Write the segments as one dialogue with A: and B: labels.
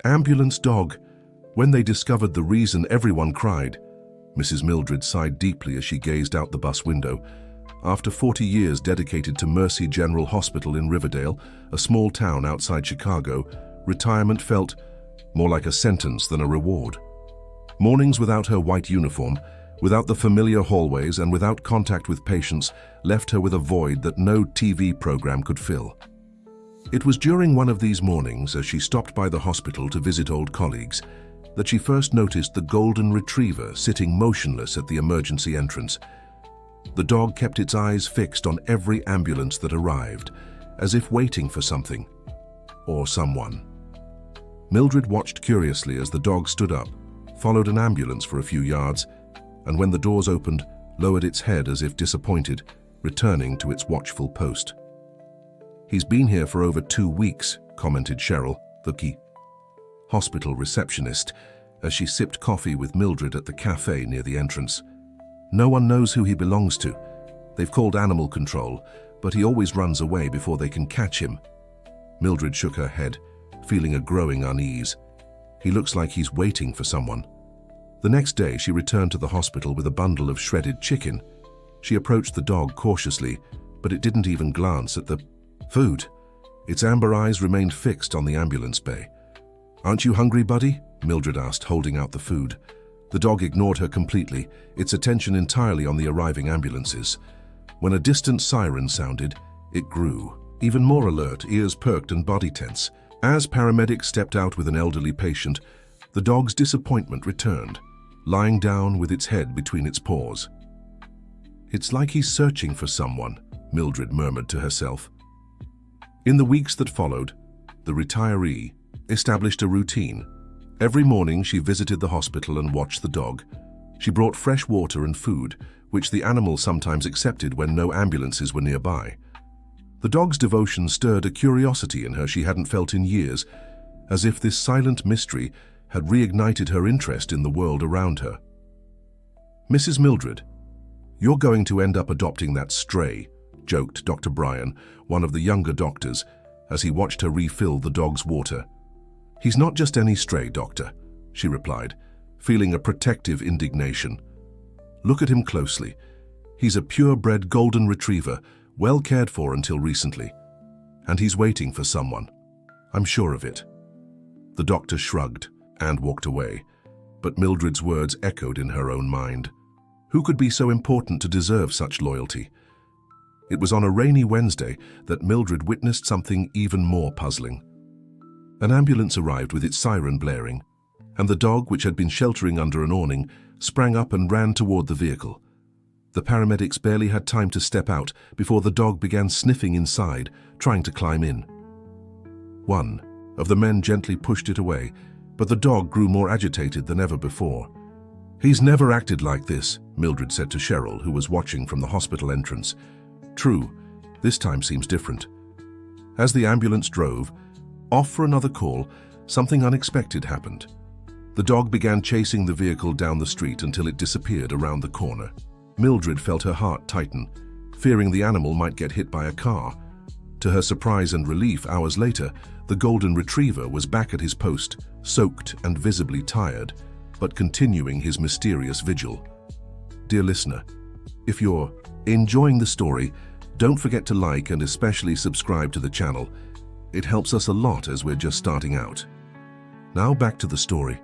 A: Ambulance dog. When they discovered the reason, everyone cried. Mrs. Mildred sighed deeply as she gazed out the bus window. After 40 years dedicated to Mercy General Hospital in Riverdale, a small town outside Chicago, retirement felt more like a sentence than a reward. Mornings without her white uniform, without the familiar hallways, and without contact with patients left her with a void that no TV program could fill. It was during one of these mornings, as she stopped by the hospital to visit old colleagues, that she first noticed the golden retriever sitting motionless at the emergency entrance. The dog kept its eyes fixed on every ambulance that arrived, as if waiting for something or someone. Mildred watched curiously as the dog stood up, followed an ambulance for a few yards, and when the doors opened, lowered its head as if disappointed, returning to its watchful post. "He's been here for over 2 weeks," commented Cheryl, the hospital receptionist, as she sipped coffee with Mildred at the cafe near the entrance. "No one knows who he belongs to. They've called animal control, but he always runs away before they can catch him." Mildred shook her head, feeling a growing unease. "He looks like he's waiting for someone." The next day, she returned to the hospital with a bundle of shredded chicken. She approached the dog cautiously, but it didn't even glance at the food. Its amber eyes remained fixed on the ambulance bay. "Aren't you hungry, buddy?" Mildred asked, holding out the food. The dog ignored her completely, its attention entirely on the arriving ambulances. When a distant siren sounded, it grew. Even more alert, ears perked and body tense. As paramedics stepped out with an elderly patient, the dog's disappointment returned, lying down with its head between its paws. "It's like he's searching for someone," Mildred murmured to herself. In the weeks that followed, the retiree established a routine. Every morning she visited the hospital and watched the dog. She brought fresh water and food, which the animal sometimes accepted when no ambulances were nearby. The dog's devotion stirred a curiosity in her she hadn't felt in years, as if this silent mystery had reignited her interest in the world around her. "Mrs. Mildred, you're going to end up adopting that stray," joked Dr. Bryan, one of the younger doctors, as he watched her refill the dog's water. "He's not just any stray, doctor," she replied, feeling a protective indignation. "Look at him closely. He's a purebred golden retriever, well cared for until recently. And he's waiting for someone. I'm sure of it." The doctor shrugged and walked away, but Mildred's words echoed in her own mind. Who could be so important to deserve such loyalty? It was on a rainy Wednesday that Mildred witnessed something even more puzzling. An ambulance arrived with its siren blaring, and the dog, which had been sheltering under an awning, sprang up and ran toward the vehicle. The paramedics barely had time to step out before the dog began sniffing inside, trying to climb in. One of the men gently pushed it away, but the dog grew more agitated than ever before. "He's never acted like this," Mildred said to Cheryl, who was watching from the hospital entrance. "True, this time seems different." As the ambulance drove off for another call, something unexpected happened. The dog began chasing the vehicle down the street until it disappeared around the corner. Mildred felt her heart tighten, fearing the animal might get hit by a car. To her surprise and relief, hours later, the golden retriever was back at his post, soaked and visibly tired, but continuing his mysterious vigil. Dear listener, if you're enjoying the story, don't forget to like and especially subscribe to the channel. It helps us a lot as we're just starting out. Now back to the story.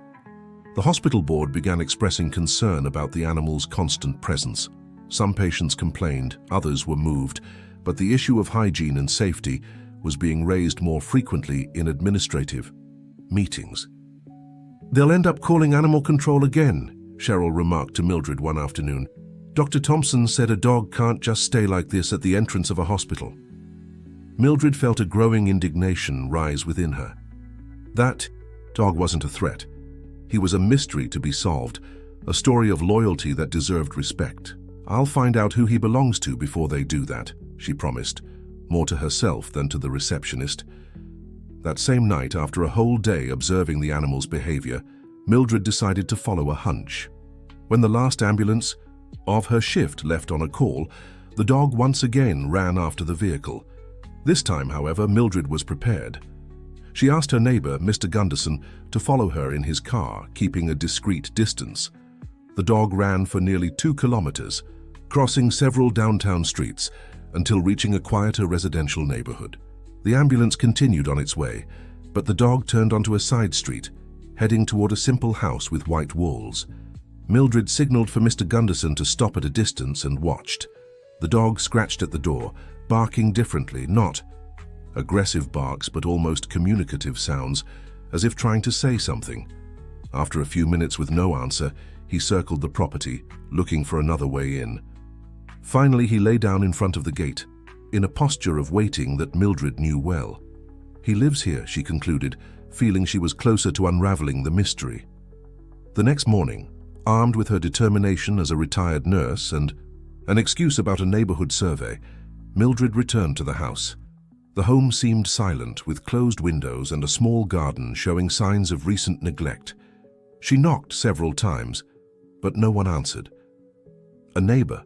A: The hospital board began expressing concern about the animal's constant presence. Some patients complained, others were moved, but the issue of hygiene and safety was being raised more frequently in administrative meetings. "They'll end up calling animal control again," Cheryl remarked to Mildred one afternoon. "Dr. Thompson said a dog can't just stay like this at the entrance of a hospital." Mildred felt a growing indignation rise within her. That dog wasn't a threat. He was a mystery to be solved, a story of loyalty that deserved respect. "I'll find out who he belongs to before they do that," she promised, more to herself than to the receptionist. That same night, after a whole day observing the animal's behavior, Mildred decided to follow a hunch. When the last ambulance of her shift left on a call, the dog once again ran after the vehicle. This time, however, Mildred was prepared. She asked her neighbor, Mr. Gunderson, to follow her in his car, keeping a discreet distance. The dog ran for nearly 2 kilometers, crossing several downtown streets until reaching a quieter residential neighborhood. The ambulance continued on its way, but the dog turned onto a side street, heading toward a simple house with white walls. Mildred signaled for Mr. Gunderson to stop at a distance and watched. The dog scratched at the door, barking differently, not aggressive barks but almost communicative sounds, as if trying to say something. After a few minutes with no answer, he circled the property, looking for another way in. Finally, he lay down in front of the gate, in a posture of waiting that Mildred knew well. He lives here, she concluded, feeling she was closer to unraveling the mystery. The next morning, armed with her determination as a retired nurse and an excuse about a neighborhood survey, Mildred returned to the house. The home seemed silent, with closed windows and a small garden showing signs of recent neglect. She knocked several times, but no one answered. A neighbor,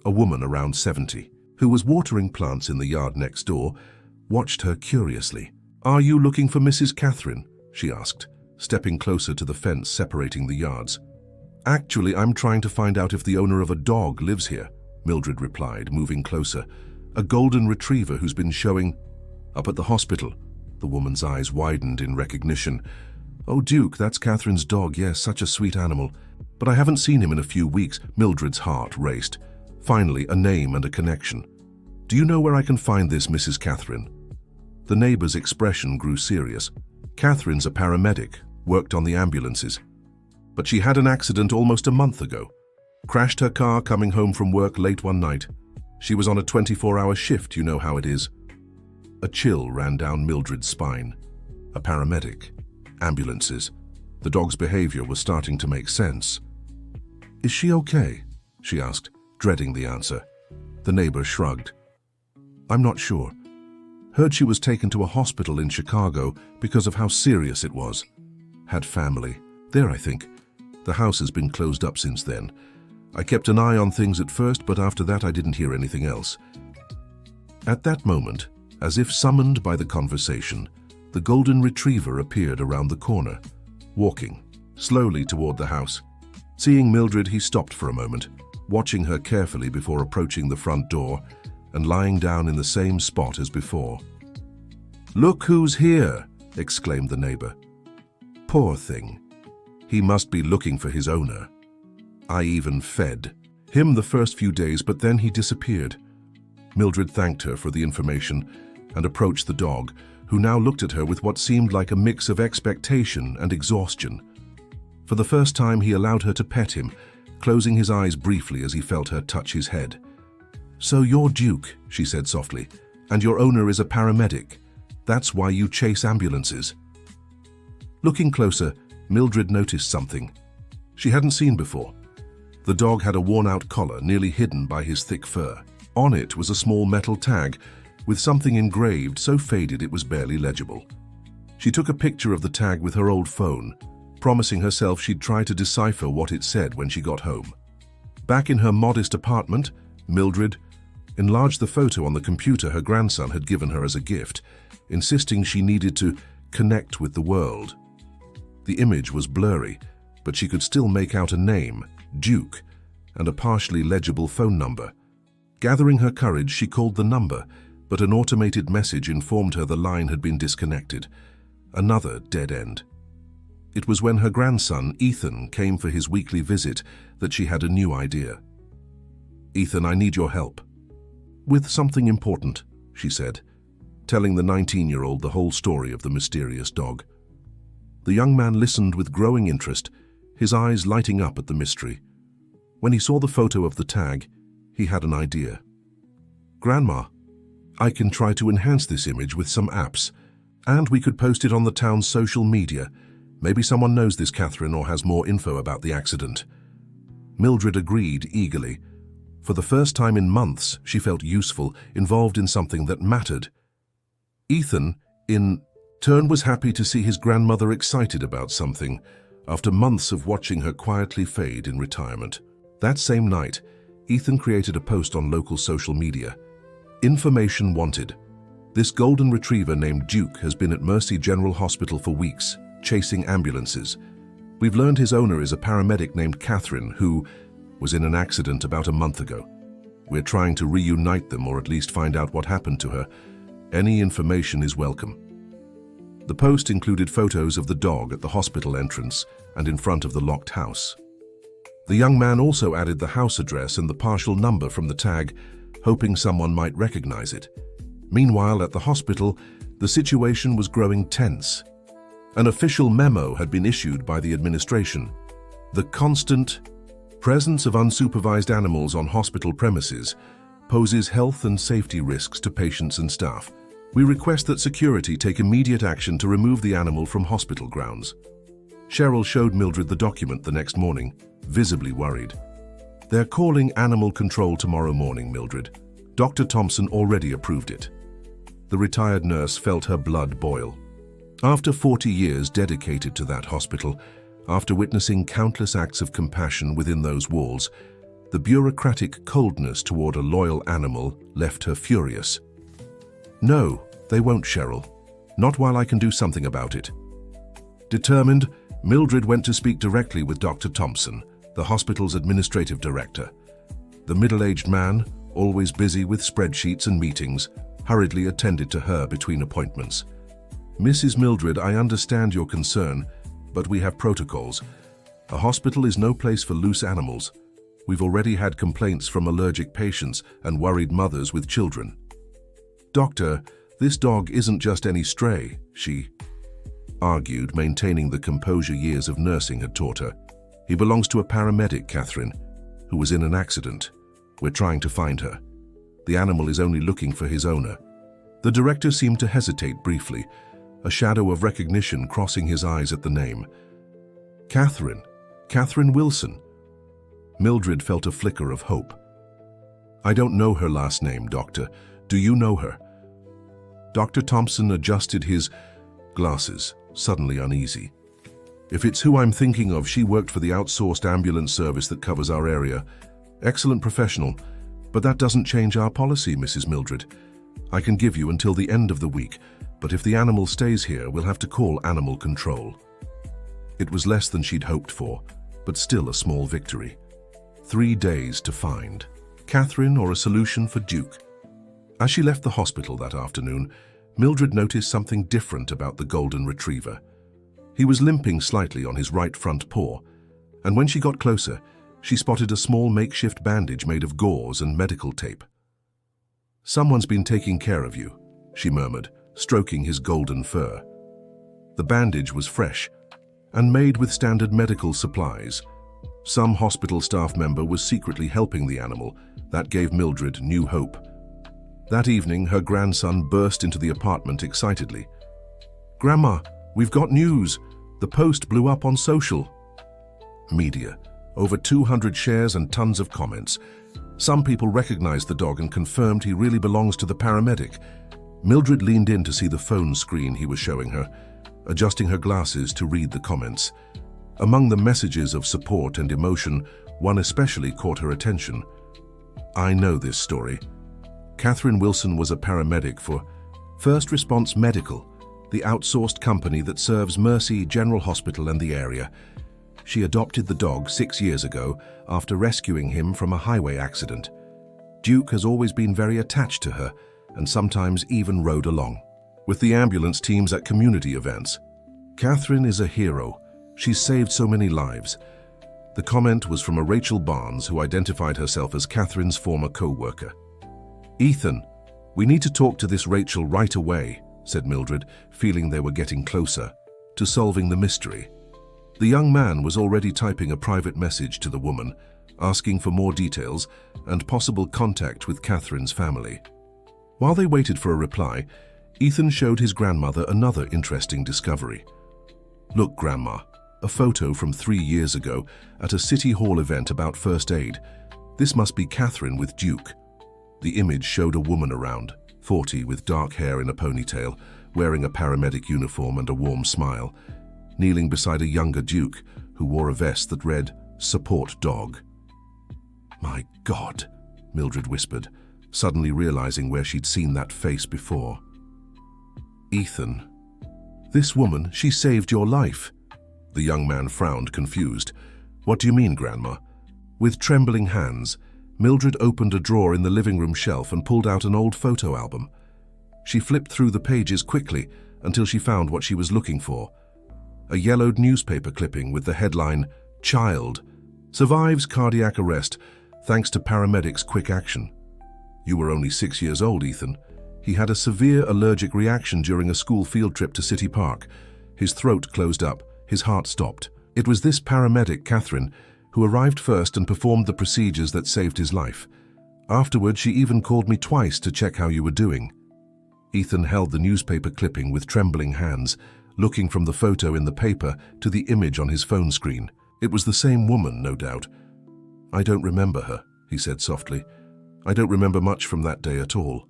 A: a woman around 70, who was watering plants in the yard next door, watched her curiously. "Are you looking for Mrs. Catherine?" she asked, stepping closer to the fence separating the yards. "Actually, I'm trying to find out if the owner of a dog lives here," Mildred replied, moving closer. "A golden retriever who's been showing up at the hospital." The woman's eyes widened in recognition. "Oh, Duke, that's Catherine's dog. Yes, such a sweet animal. But I haven't seen him in a few weeks." Mildred's heart raced. Finally, a name and a connection. "Do you know where I can find this Mrs. Catherine?" The neighbor's expression grew serious. "Catherine's a paramedic, worked on the ambulances. But she had an accident almost a month ago. Crashed her car coming home from work late one night. She was on a 24-hour shift, you know how it is." A chill ran down Mildred's spine. A paramedic. Ambulances. The dog's behavior was starting to make sense. "Is she okay?" she asked, dreading the answer. The neighbor shrugged. "I'm not sure. Heard she was taken to a hospital in Chicago because of how serious it was. Had family there, I think. The house has been closed up since then. I kept an eye on things at first, but after that I didn't hear anything else." At that moment, as if summoned by the conversation, the golden retriever appeared around the corner, walking slowly toward the house. Seeing Mildred, he stopped for a moment, watching her carefully before approaching the front door and lying down in the same spot as before. "Look who's here!" exclaimed the neighbor. "Poor thing. He must be looking for his owner. I even fed him the first few days, but then he disappeared." Mildred thanked her for the information and approached the dog, who now looked at her with what seemed like a mix of expectation and exhaustion. For the first time, he allowed her to pet him, closing his eyes briefly as he felt her touch his head. "So you're Duke," she said softly, "and your owner is a paramedic. That's why you chase ambulances." Looking closer, Mildred noticed something she hadn't seen before. The dog had a worn-out collar nearly hidden by his thick fur. On it was a small metal tag with something engraved so faded it was barely legible. She took a picture of the tag with her old phone, promising herself she'd try to decipher what it said when she got home. Back in her modest apartment, Mildred enlarged the photo on the computer her grandson had given her as a gift, insisting she needed to connect with the world. The image was blurry, but she could still make out a name, Duke, and a partially legible phone number. Gathering her courage, she called the number, but an automated message informed her the line had been disconnected. Another dead end. It was when her grandson, Ethan, came for his weekly visit that she had a new idea. "Ethan, I need your help." "With something important," she said, telling the 19-year-old the whole story of the mysterious dog. The young man listened with growing interest, his eyes lighting up at the mystery. When he saw the photo of the tag, he had an idea. "Grandma, I can try to enhance this image with some apps, and we could post it on the town's social media. Maybe someone knows this Catherine or has more info about the accident." Mildred agreed eagerly. For the first time in months, she felt useful, involved in something that mattered. Ethan, in turn, was happy to see his grandmother excited about something, after months of watching her quietly fade in retirement. That same night, Ethan created a post on local social media. "Information wanted. This golden retriever named Duke has been at Mercy General Hospital for weeks, chasing ambulances. We've learned his owner is a paramedic named Catherine, who was in an accident about a month ago. We're trying to reunite them, or at least find out what happened to her. Any information is welcome. The post included photos of the dog at the hospital entrance and in front of the locked house. The young man also added the house address and the partial number from the tag, hoping someone might recognize it. Meanwhile, at the hospital, the situation was growing tense. An official memo had been issued by the administration. The constant presence of unsupervised animals on hospital premises poses health and safety risks to patients and staff. We request that security take immediate action to remove the animal from hospital grounds. Cheryl showed Mildred the document the next morning, visibly worried. They're calling animal control tomorrow morning, Mildred. Dr. Thompson already approved it. The retired nurse felt her blood boil. After 40 years dedicated to that hospital, after witnessing countless acts of compassion within those walls, the bureaucratic coldness toward a loyal animal left her furious. No, they won't, Cheryl. Not while I can do something about it. Determined, Mildred went to speak directly with Dr. Thompson, the hospital's administrative director. The middle-aged man, always busy with spreadsheets and meetings, hurriedly attended to her between appointments. Mrs. Mildred, I understand your concern, but we have protocols. A hospital is no place for loose animals. We've already had complaints from allergic patients and worried mothers with children. Doctor, this dog isn't just any stray, she argued, maintaining the composure years of nursing had taught her. He belongs to a paramedic, Catherine, who was in an accident. We're trying to find her. The animal is only looking for his owner. The director seemed to hesitate briefly, a shadow of recognition crossing his eyes at the name. Catherine Wilson. Mildred felt a flicker of hope. I don't know her last name, Doctor. Do you know her? Dr. Thompson adjusted his glasses, suddenly uneasy. If it's who I'm thinking of, she worked for the outsourced ambulance service that covers our area. Excellent professional, but that doesn't change our policy, Mrs. Mildred. I can give you until the end of the week, but if the animal stays here, we'll have to call animal control. It was less than she'd hoped for, but still a small victory. 3 days to find Catherine or a solution for Duke. As she left the hospital that afternoon, Mildred noticed something different about the golden retriever. He was limping slightly on his right front paw, and when she got closer, she spotted a small makeshift bandage made of gauze and medical tape. Someone's been taking care of you, she murmured, stroking his golden fur. The bandage was fresh and made with standard medical supplies. Some hospital staff member was secretly helping the animal. That gave Mildred new hope. That evening, her grandson burst into the apartment excitedly. Grandma, we've got news. The post blew up on social media. Over 200 shares and tons of comments. Some people recognized the dog and confirmed he really belongs to the paramedic. Mildred leaned in to see the phone screen he was showing her, adjusting her glasses to read the comments. Among the messages of support and emotion, one especially caught her attention. I know this story. Catherine Wilson was a paramedic for First Response Medical, the outsourced company that serves Mercy General Hospital and the area. She adopted the dog 6 years ago after rescuing him from a highway accident. Duke has always been very attached to her and sometimes even rode along with the ambulance teams at community events. Catherine is a hero. She's saved so many lives. The comment was from a Rachel Barnes, who identified herself as Catherine's former co-worker. Ethan, we need to talk to this Rachel right away, said Mildred, feeling they were getting closer to solving the mystery. The young man was already typing a private message to the woman, asking for more details and possible contact with Catherine's family. While they waited for a reply, Ethan showed his grandmother another interesting discovery. Look, Grandma, a photo from 3 years ago at a City Hall event about first aid. This must be Catherine with Duke. The image showed a woman around 40 with dark hair in a ponytail, wearing a paramedic uniform and a warm smile, kneeling beside a younger Duke who wore a vest that read, "Support Dog." My God, Mildred whispered, suddenly realizing where she'd seen that face before. Ethan. This woman, she saved your life. The young man frowned, confused. What do you mean, Grandma? With trembling hands, Mildred opened a drawer in the living room shelf and pulled out an old photo album. She flipped through the pages quickly until she found what she was looking for. A yellowed newspaper clipping with the headline, "Child survives cardiac arrest thanks to paramedics' quick action." You were only 6 years old, Ethan. He had a severe allergic reaction during a school field trip to City Park. His throat closed up, his heart stopped. It was this paramedic, Catherine, who arrived first and performed the procedures that saved his life. Afterward, she even called me twice to check how you were doing. Ethan held the newspaper clipping with trembling hands, looking from the photo in the paper to the image on his phone screen. It was the same woman, no doubt. "I don't remember her," he said softly. "I don't remember much from that day at all."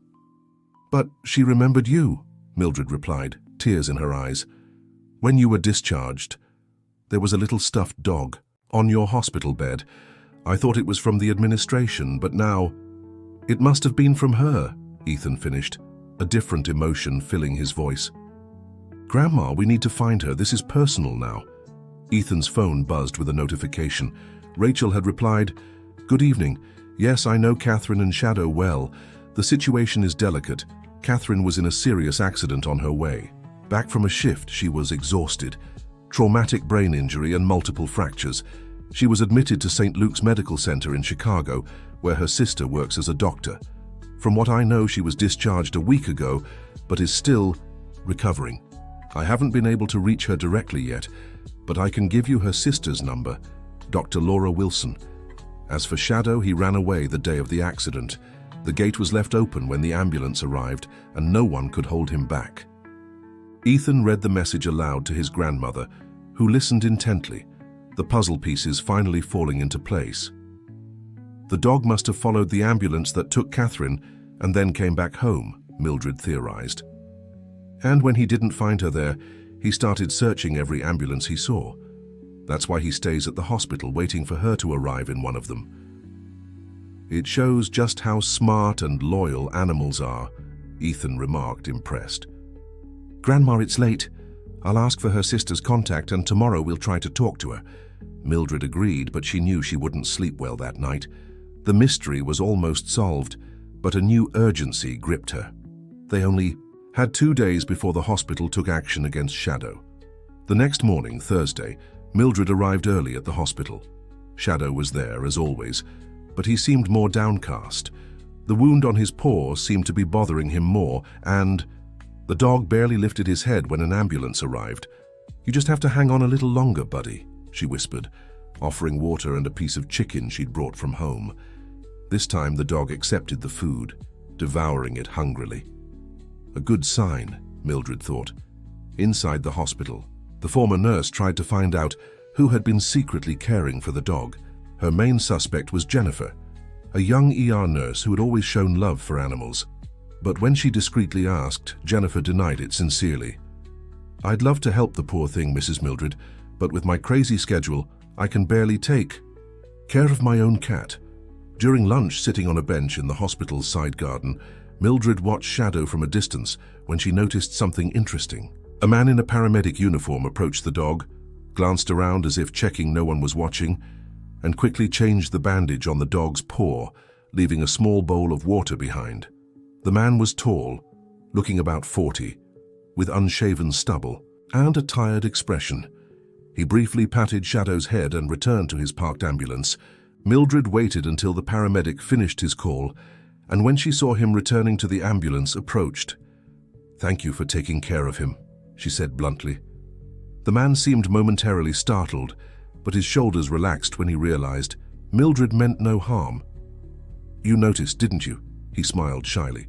A: "But she remembered you," Mildred replied, tears in her eyes. "When you were discharged, there was a little stuffed dog on your hospital bed. I thought it was from the administration, but now it must have been from her," Ethan finished, a different emotion filling his voice. "Grandma, we need to find her. This is personal now." Ethan's phone buzzed with a notification. Rachel had replied, "Good evening. Yes, I know Catherine and Shadow well. The situation is delicate. Catherine was in a serious accident on her way. Back from a shift, she was exhausted. Traumatic brain injury and multiple fractures. She was admitted to St. Luke's Medical Center in Chicago, where her sister works as a doctor. From what I know, she was discharged a week ago, but is still recovering. I haven't been able to reach her directly yet, but I can give you her sister's number, Dr. Laura Wilson. As for Shadow, he ran away the day of the accident. The gate was left open when the ambulance arrived, and no one could hold him back." Ethan read the message aloud to his grandmother, who listened intently, the puzzle pieces finally falling into place. "The dog must have followed the ambulance that took Catherine and then came back home," Mildred theorized. "And when he didn't find her there, he started searching every ambulance he saw. That's why he stays at the hospital waiting for her to arrive in one of them. It shows just how smart and loyal animals are," Ethan remarked, impressed. "Grandma, it's late. I'll ask for her sister's contact and tomorrow we'll try to talk to her." Mildred agreed, but she knew she wouldn't sleep well that night. The mystery was almost solved, but a new urgency gripped her. They only had 2 days before the hospital took action against Shadow. The next morning, Thursday, Mildred arrived early at the hospital. Shadow was there, as always, but he seemed more downcast. The wound on his paw seemed to be bothering him more, and the dog barely lifted his head when an ambulance arrived. "You just have to hang on a little longer, buddy," she whispered, offering water and a piece of chicken she'd brought from home. This time the dog accepted the food, devouring it hungrily. A good sign, Mildred thought. Inside the hospital, the former nurse tried to find out who had been secretly caring for the dog. Her main suspect was Jennifer, a young ER nurse who had always shown love for animals. But when she discreetly asked, Jennifer denied it sincerely. "I'd love to help the poor thing, Mrs. Mildred, but with my crazy schedule, I can barely take care of my own cat." During lunch, sitting on a bench in the hospital's side garden, Mildred watched Shadow from a distance when she noticed something interesting. A man in a paramedic uniform approached the dog, glanced around as if checking no one was watching, and quickly changed the bandage on the dog's paw, leaving a small bowl of water behind. The man was tall, looking about 40, with unshaven stubble and a tired expression. He briefly patted Shadow's head and returned to his parked ambulance. Mildred waited until the paramedic finished his call, and when she saw him returning to the ambulance, approached. "Thank you for taking care of him," she said bluntly. The man seemed momentarily startled, but his shoulders relaxed when he realized Mildred meant no harm. "You noticed, didn't you?" He smiled shyly.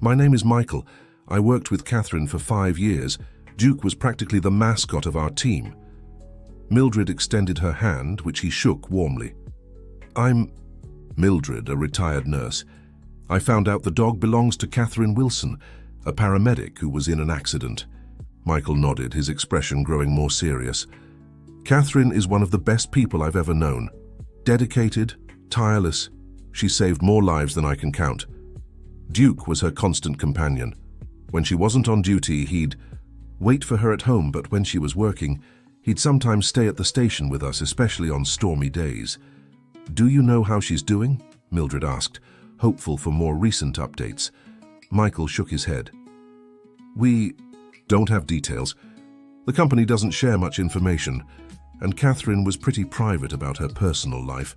A: "My name is Michael. I worked with Catherine for 5 years. Duke was practically the mascot of our team." Mildred extended her hand, which he shook warmly. "I'm Mildred, a retired nurse. I found out the dog belongs to Catherine Wilson, a paramedic who was in an accident." Michael nodded, his expression growing more serious. "Catherine is one of the best people I've ever known. Dedicated, tireless. She saved more lives than I can count. Duke was her constant companion. When she wasn't on duty, he'd wait for her at home, but when she was working, he'd sometimes stay at the station with us, especially on stormy days. "Do you know how she's doing?" Mildred asked, hopeful for more recent updates. Michael shook his head. "We don't have details. The company doesn't share much information, and Catherine was pretty private about her personal life.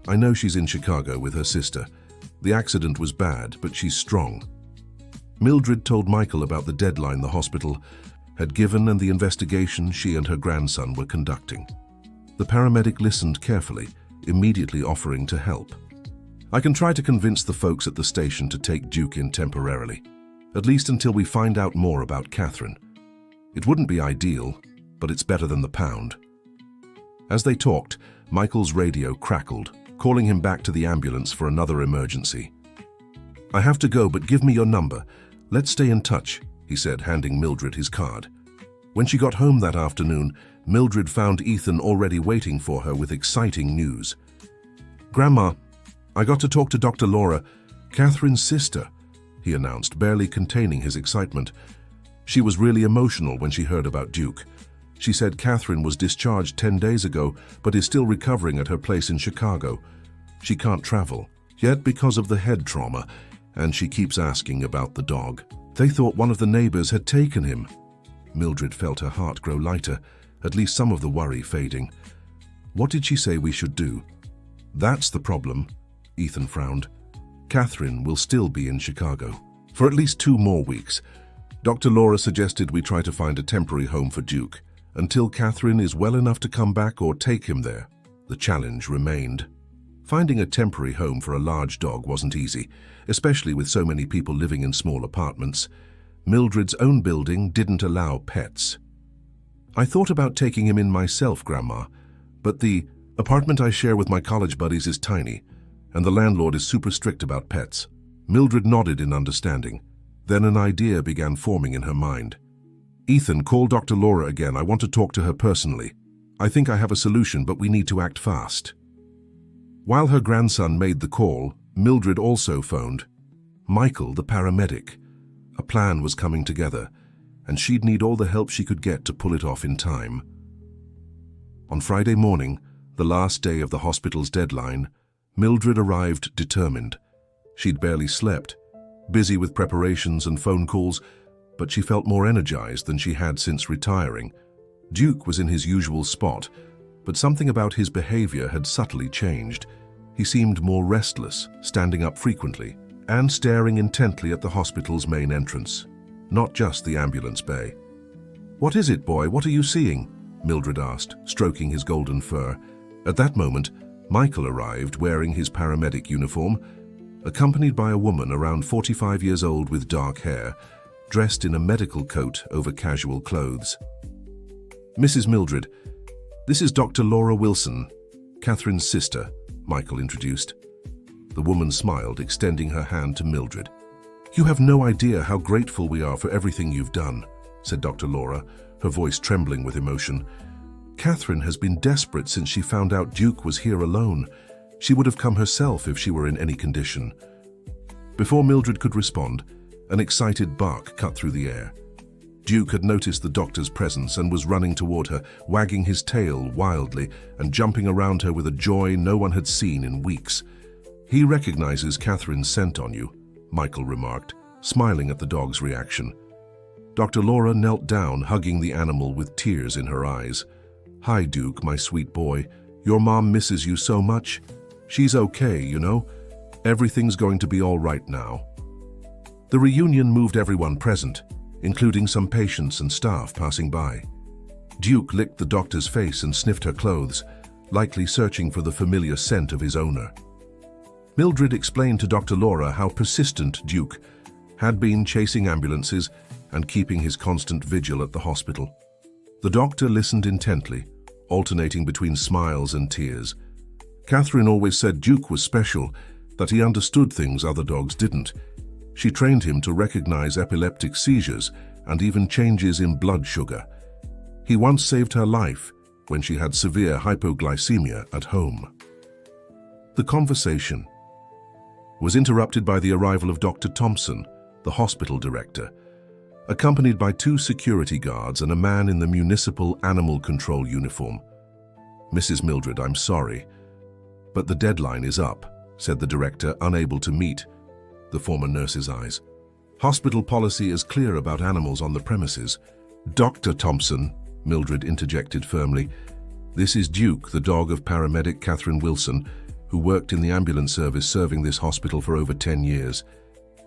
A: I know she's in Chicago with her sister. The accident was bad, but she's strong." Mildred told Michael about the deadline the hospital had given and the investigation she and her grandson were conducting. The paramedic listened carefully, immediately offering to help. "I can try to convince the folks at the station to take Duke in temporarily, at least until we find out more about Catherine. It wouldn't be ideal, but it's better than the pound." As they talked, Michael's radio crackled, calling him back to the ambulance for another emergency. "I have to go, but give me your number. Let's stay in touch," he said, handing Mildred his card. When she got home that afternoon, Mildred found Ethan already waiting for her with exciting news. "Grandma, I got to talk to Dr. Laura, Catherine's sister," he announced, barely containing his excitement. She was really emotional when she heard about Duke. She said Catherine was discharged 10 days ago, but is still recovering at her place in Chicago. She can't travel yet because of the head trauma, and she keeps asking about the dog. They thought one of the neighbors had taken him. Mildred felt her heart grow lighter, at least some of the worry fading. "What did she say we should do?" "That's the problem," Ethan frowned. "Catherine will still be in Chicago for at least 2 more weeks. Dr. Laura suggested we try to find a temporary home for Duke until Catherine is well enough to come back or take him there." The challenge remained. Finding a temporary home for a large dog wasn't easy, especially with so many people living in small apartments. Mildred's own building didn't allow pets. "I thought about taking him in myself, Grandma, but the apartment I share with my college buddies is tiny, and the landlord is super strict about pets." Mildred nodded in understanding. Then an idea began forming in her mind. "Ethan, call Dr. Laura again. I want to talk to her personally. I think I have a solution, but we need to act fast." While her grandson made the call, Mildred also phoned. Michael, the paramedic. A plan was coming together, and she'd need all the help she could get to pull it off in time. On Friday morning, the last day of the hospital's deadline, Mildred arrived determined. She'd barely slept, busy with preparations and phone calls, but she felt more energized than she had since retiring. Duke was in his usual spot, but something about his behavior had subtly changed. He seemed more restless, standing up frequently, and staring intently at the hospital's main entrance, not just the ambulance bay. "What is it, boy? What are you seeing?" Mildred asked, stroking his golden fur. At that moment, Michael arrived wearing his paramedic uniform, accompanied by a woman around 45 years old with dark hair, dressed in a medical coat over casual clothes. "Mrs. Mildred, this is Dr. Laura Wilson, Catherine's sister," Michael introduced. The woman smiled, extending her hand to Mildred. "You have no idea how grateful we are for everything you've done," said Dr. Laura, her voice trembling with emotion. "Catherine has been desperate since she found out Duke was here alone. She would have come herself if she were in any condition." Before Mildred could respond, an excited bark cut through the air. Duke had noticed the doctor's presence and was running toward her, wagging his tail wildly and jumping around her with a joy no one had seen in weeks. "He recognizes Catherine's scent on you," Michael remarked, smiling at the dog's reaction. Dr. Laura knelt down, hugging the animal with tears in her eyes. "Hi, Duke, my sweet boy. Your mom misses you so much. She's okay, you know. Everything's going to be all right now." The reunion moved everyone present, including some patients and staff passing by. Duke licked the doctor's face and sniffed her clothes, likely searching for the familiar scent of his owner. Mildred explained to Dr. Laura how persistent Duke had been, chasing ambulances and keeping his constant vigil at the hospital. The doctor listened intently, alternating between smiles and tears. Catherine always said Duke was special, that he understood things other dogs didn't. She trained him to recognize epileptic seizures and even changes in blood sugar. He once saved her life when she had severe hypoglycemia at home. The conversation was interrupted by the arrival of Dr. Thompson, the hospital director. accompanied by 2 security guards and a man in the municipal animal control uniform. "Mrs. Mildred, I'm sorry, but the deadline is up," said the director, unable to meet the former nurse's eyes. "Hospital policy is clear about animals on the premises." "Dr. Thompson," Mildred interjected firmly, "this is Duke, the dog of paramedic Catherine Wilson, who worked in the ambulance service serving this hospital for over 10 years.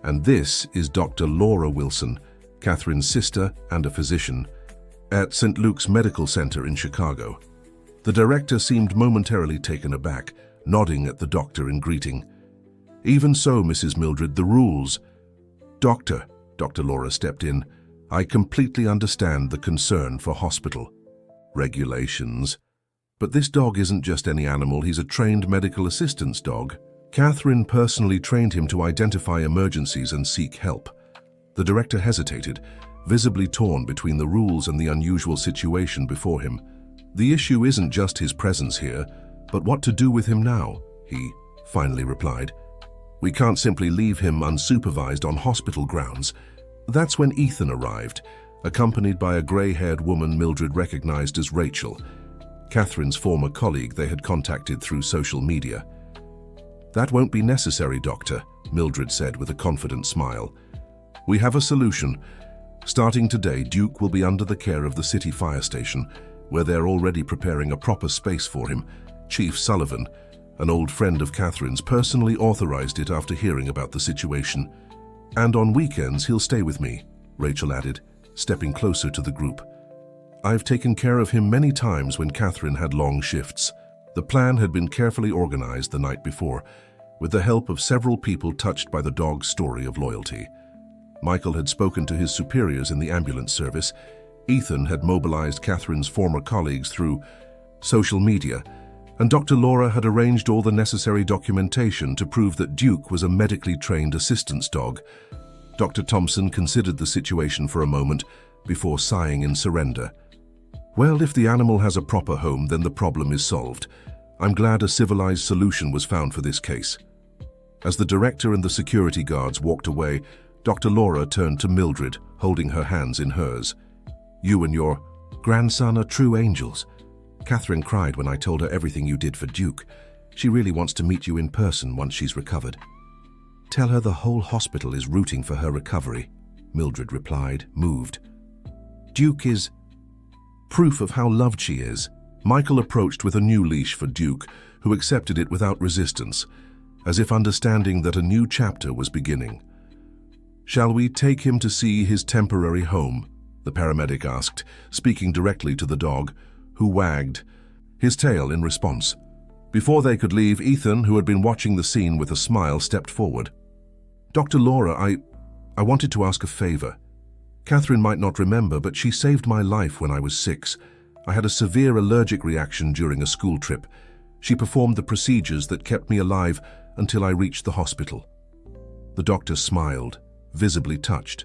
A: And this is Dr. Laura Wilson, Catherine's sister and a physician, at St. Luke's Medical Center in Chicago." The director seemed momentarily taken aback, nodding at the doctor in greeting. "Even so, Mrs. Mildred, the rules—" "Doctor," Dr. Laura stepped in, "I completely understand the concern for hospital regulations. But this dog isn't just any animal, he's a trained medical assistance dog. Catherine personally trained him to identify emergencies and seek help." The director hesitated, visibly torn between the rules and the unusual situation before him. "The issue isn't just his presence here, but what to do with him now," he finally replied. "We can't simply leave him unsupervised on hospital grounds." That's when Ethan arrived, accompanied by a gray-haired woman Mildred recognized as Rachel, Catherine's former colleague they had contacted through social media. "That won't be necessary, Doctor," Mildred said with a confident smile. "We have a solution. Starting today, Duke will be under the care of the city fire station, where they're already preparing a proper space for him. Chief Sullivan, an old friend of Catherine's, personally authorized it after hearing about the situation. And on weekends, he'll stay with me," Rachel added, stepping closer to the group. "I've taken care of him many times when Catherine had long shifts." The plan had been carefully organized the night before, with the help of several people touched by the dog's story of loyalty. Michael had spoken to his superiors in the ambulance service. Ethan had mobilized Catherine's former colleagues through social media, and Dr. Laura had arranged all the necessary documentation to prove that Duke was a medically trained assistance dog. Dr. Thompson considered the situation for a moment before sighing in surrender. "Well, if the animal has a proper home, then the problem is solved. I'm glad a civilized solution was found for this case." As the director and the security guards walked away, Dr. Laura turned to Mildred, holding her hands in hers. "You and your grandson are true angels. Catherine cried when I told her everything you did for Duke. She really wants to meet you in person once she's recovered." "Tell her the whole hospital is rooting for her recovery," Mildred replied, moved. "Duke is proof of how loved she is." Michael approached with a new leash for Duke, who accepted it without resistance, as if understanding that a new chapter was beginning. "Shall we take him to see his temporary home?" the paramedic asked, speaking directly to the dog, who wagged his tail in response. Before they could leave, Ethan, who had been watching the scene with a smile, stepped forward. "Dr. Laura, I wanted to ask a favor. Catherine might not remember, but she saved my life when I was 6. I had a severe allergic reaction during a school trip. She performed the procedures that kept me alive until I reached the hospital." The doctor smiled, visibly touched.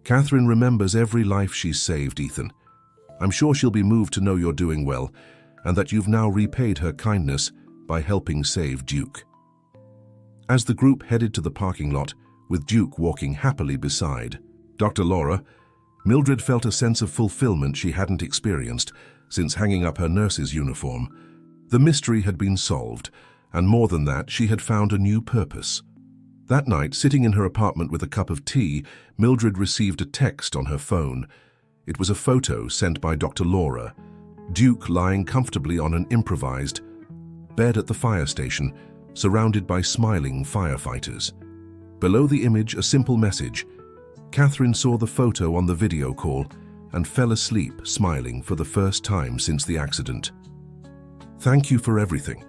A: "Catherine remembers every life she's saved, Ethan. I'm sure she'll be moved to know you're doing well, and that you've now repaid her kindness by helping save Duke." As the group headed to the parking lot, with Duke walking happily beside Dr. Laura, Mildred felt a sense of fulfillment she hadn't experienced since hanging up her nurse's uniform. The mystery had been solved, and more than that, she had found a new purpose. That night, sitting in her apartment with a cup of tea, Mildred received a text on her phone. It was a photo sent by Dr. Laura, Duke lying comfortably on an improvised bed at the fire station, surrounded by smiling firefighters. Below the image, a simple message. Catherine saw the photo on the video call and fell asleep, smiling for the first time since the accident. "Thank you for everything."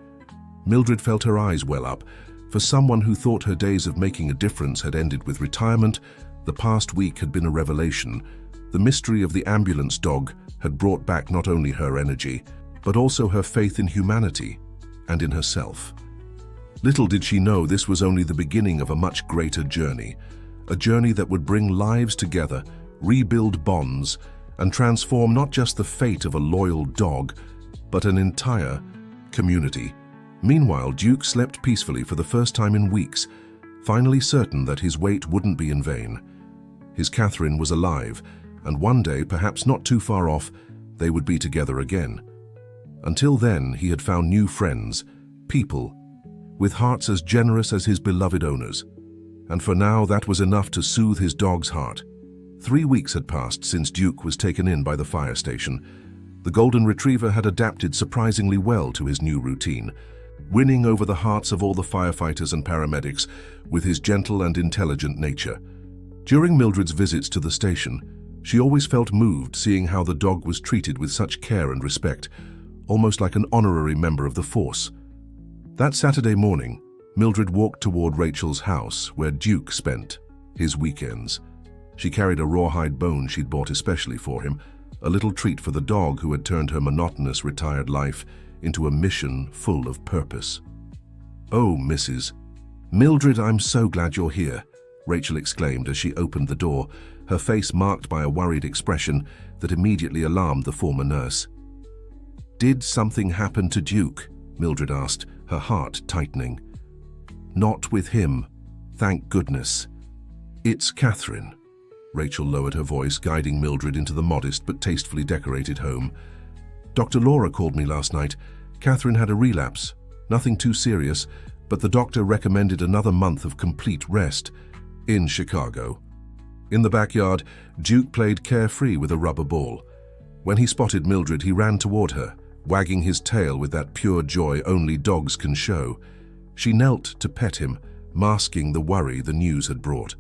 A: Mildred felt her eyes well up. For someone who thought her days of making a difference had ended with retirement, the past week had been a revelation. The mystery of the ambulance dog had brought back not only her energy, but also her faith in humanity and in herself. Little did she know this was only the beginning of a much greater journey, a journey that would bring lives together, rebuild bonds, and transform not just the fate of a loyal dog, but an entire community. Meanwhile, Duke slept peacefully for the first time in weeks, finally certain that his wait wouldn't be in vain. His Catherine was alive, and one day, perhaps not too far off, they would be together again. Until then, he had found new friends, people, with hearts as generous as his beloved owners. And for now, that was enough to soothe his dog's heart. 3 weeks had passed since Duke was taken in by the fire station. The Golden Retriever had adapted surprisingly well to his new routine, winning over the hearts of all the firefighters and paramedics with his gentle and intelligent nature. During Mildred's visits to the station, she always felt moved seeing how the dog was treated with such care and respect, almost like an honorary member of the force. That Saturday morning, Mildred walked toward Rachel's house, where Duke spent his weekends. She carried a rawhide bone she'd bought especially for him, a little treat for the dog who had turned her monotonous retired life into a mission full of purpose. "Oh, Mrs. Mildred, I'm so glad you're here," Rachel exclaimed as she opened the door, her face marked by a worried expression that immediately alarmed the former nurse. "Did something happen to Duke?" Mildred asked, her heart tightening. "Not with him, thank goodness. It's Catherine." Rachel lowered her voice, guiding Mildred into the modest but tastefully decorated home. "Dr. Laura called me last night. Catherine had a relapse. Nothing too serious, but the doctor recommended another month of complete rest in Chicago." In the backyard, Duke played carefree with a rubber ball. When he spotted Mildred, he ran toward her, wagging his tail with that pure joy only dogs can show. She knelt to pet him, masking the worry the news had brought.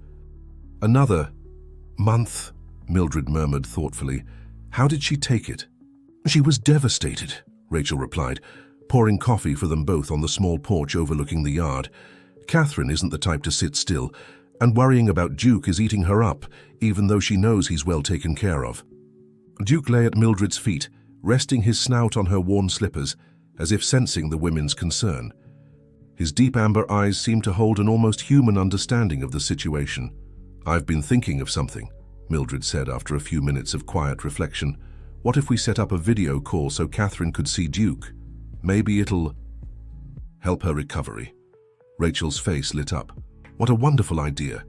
A: "Another month," Mildred murmured thoughtfully. "How did she take it?" "She was devastated," Rachel replied, pouring coffee for them both on the small porch overlooking the yard. "Catherine isn't the type to sit still, and worrying about Duke is eating her up, even though she knows he's well taken care of." Duke lay at Mildred's feet, resting his snout on her worn slippers, as if sensing the women's concern. His deep amber eyes seemed to hold an almost human understanding of the situation. "I've been thinking of something," Mildred said after a few minutes of quiet reflection. "What if we set up a video call so Catherine could see Duke? Maybe it'll help her recovery." Rachel's face lit up. "What a wonderful idea.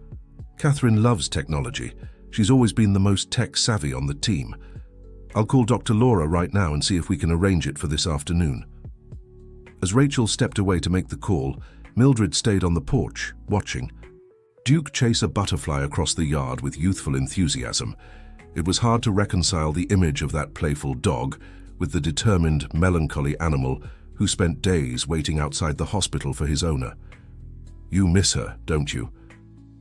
A: Catherine loves technology. She's always been the most tech-savvy on the team. I'll call Dr. Laura right now and see if we can arrange it for this afternoon." As Rachel stepped away to make the call, Mildred stayed on the porch, watching. Duke chased a butterfly across the yard with youthful enthusiasm. It was hard to reconcile the image of that playful dog with the determined, melancholy animal who spent days waiting outside the hospital for his owner. "You miss her, don't you?"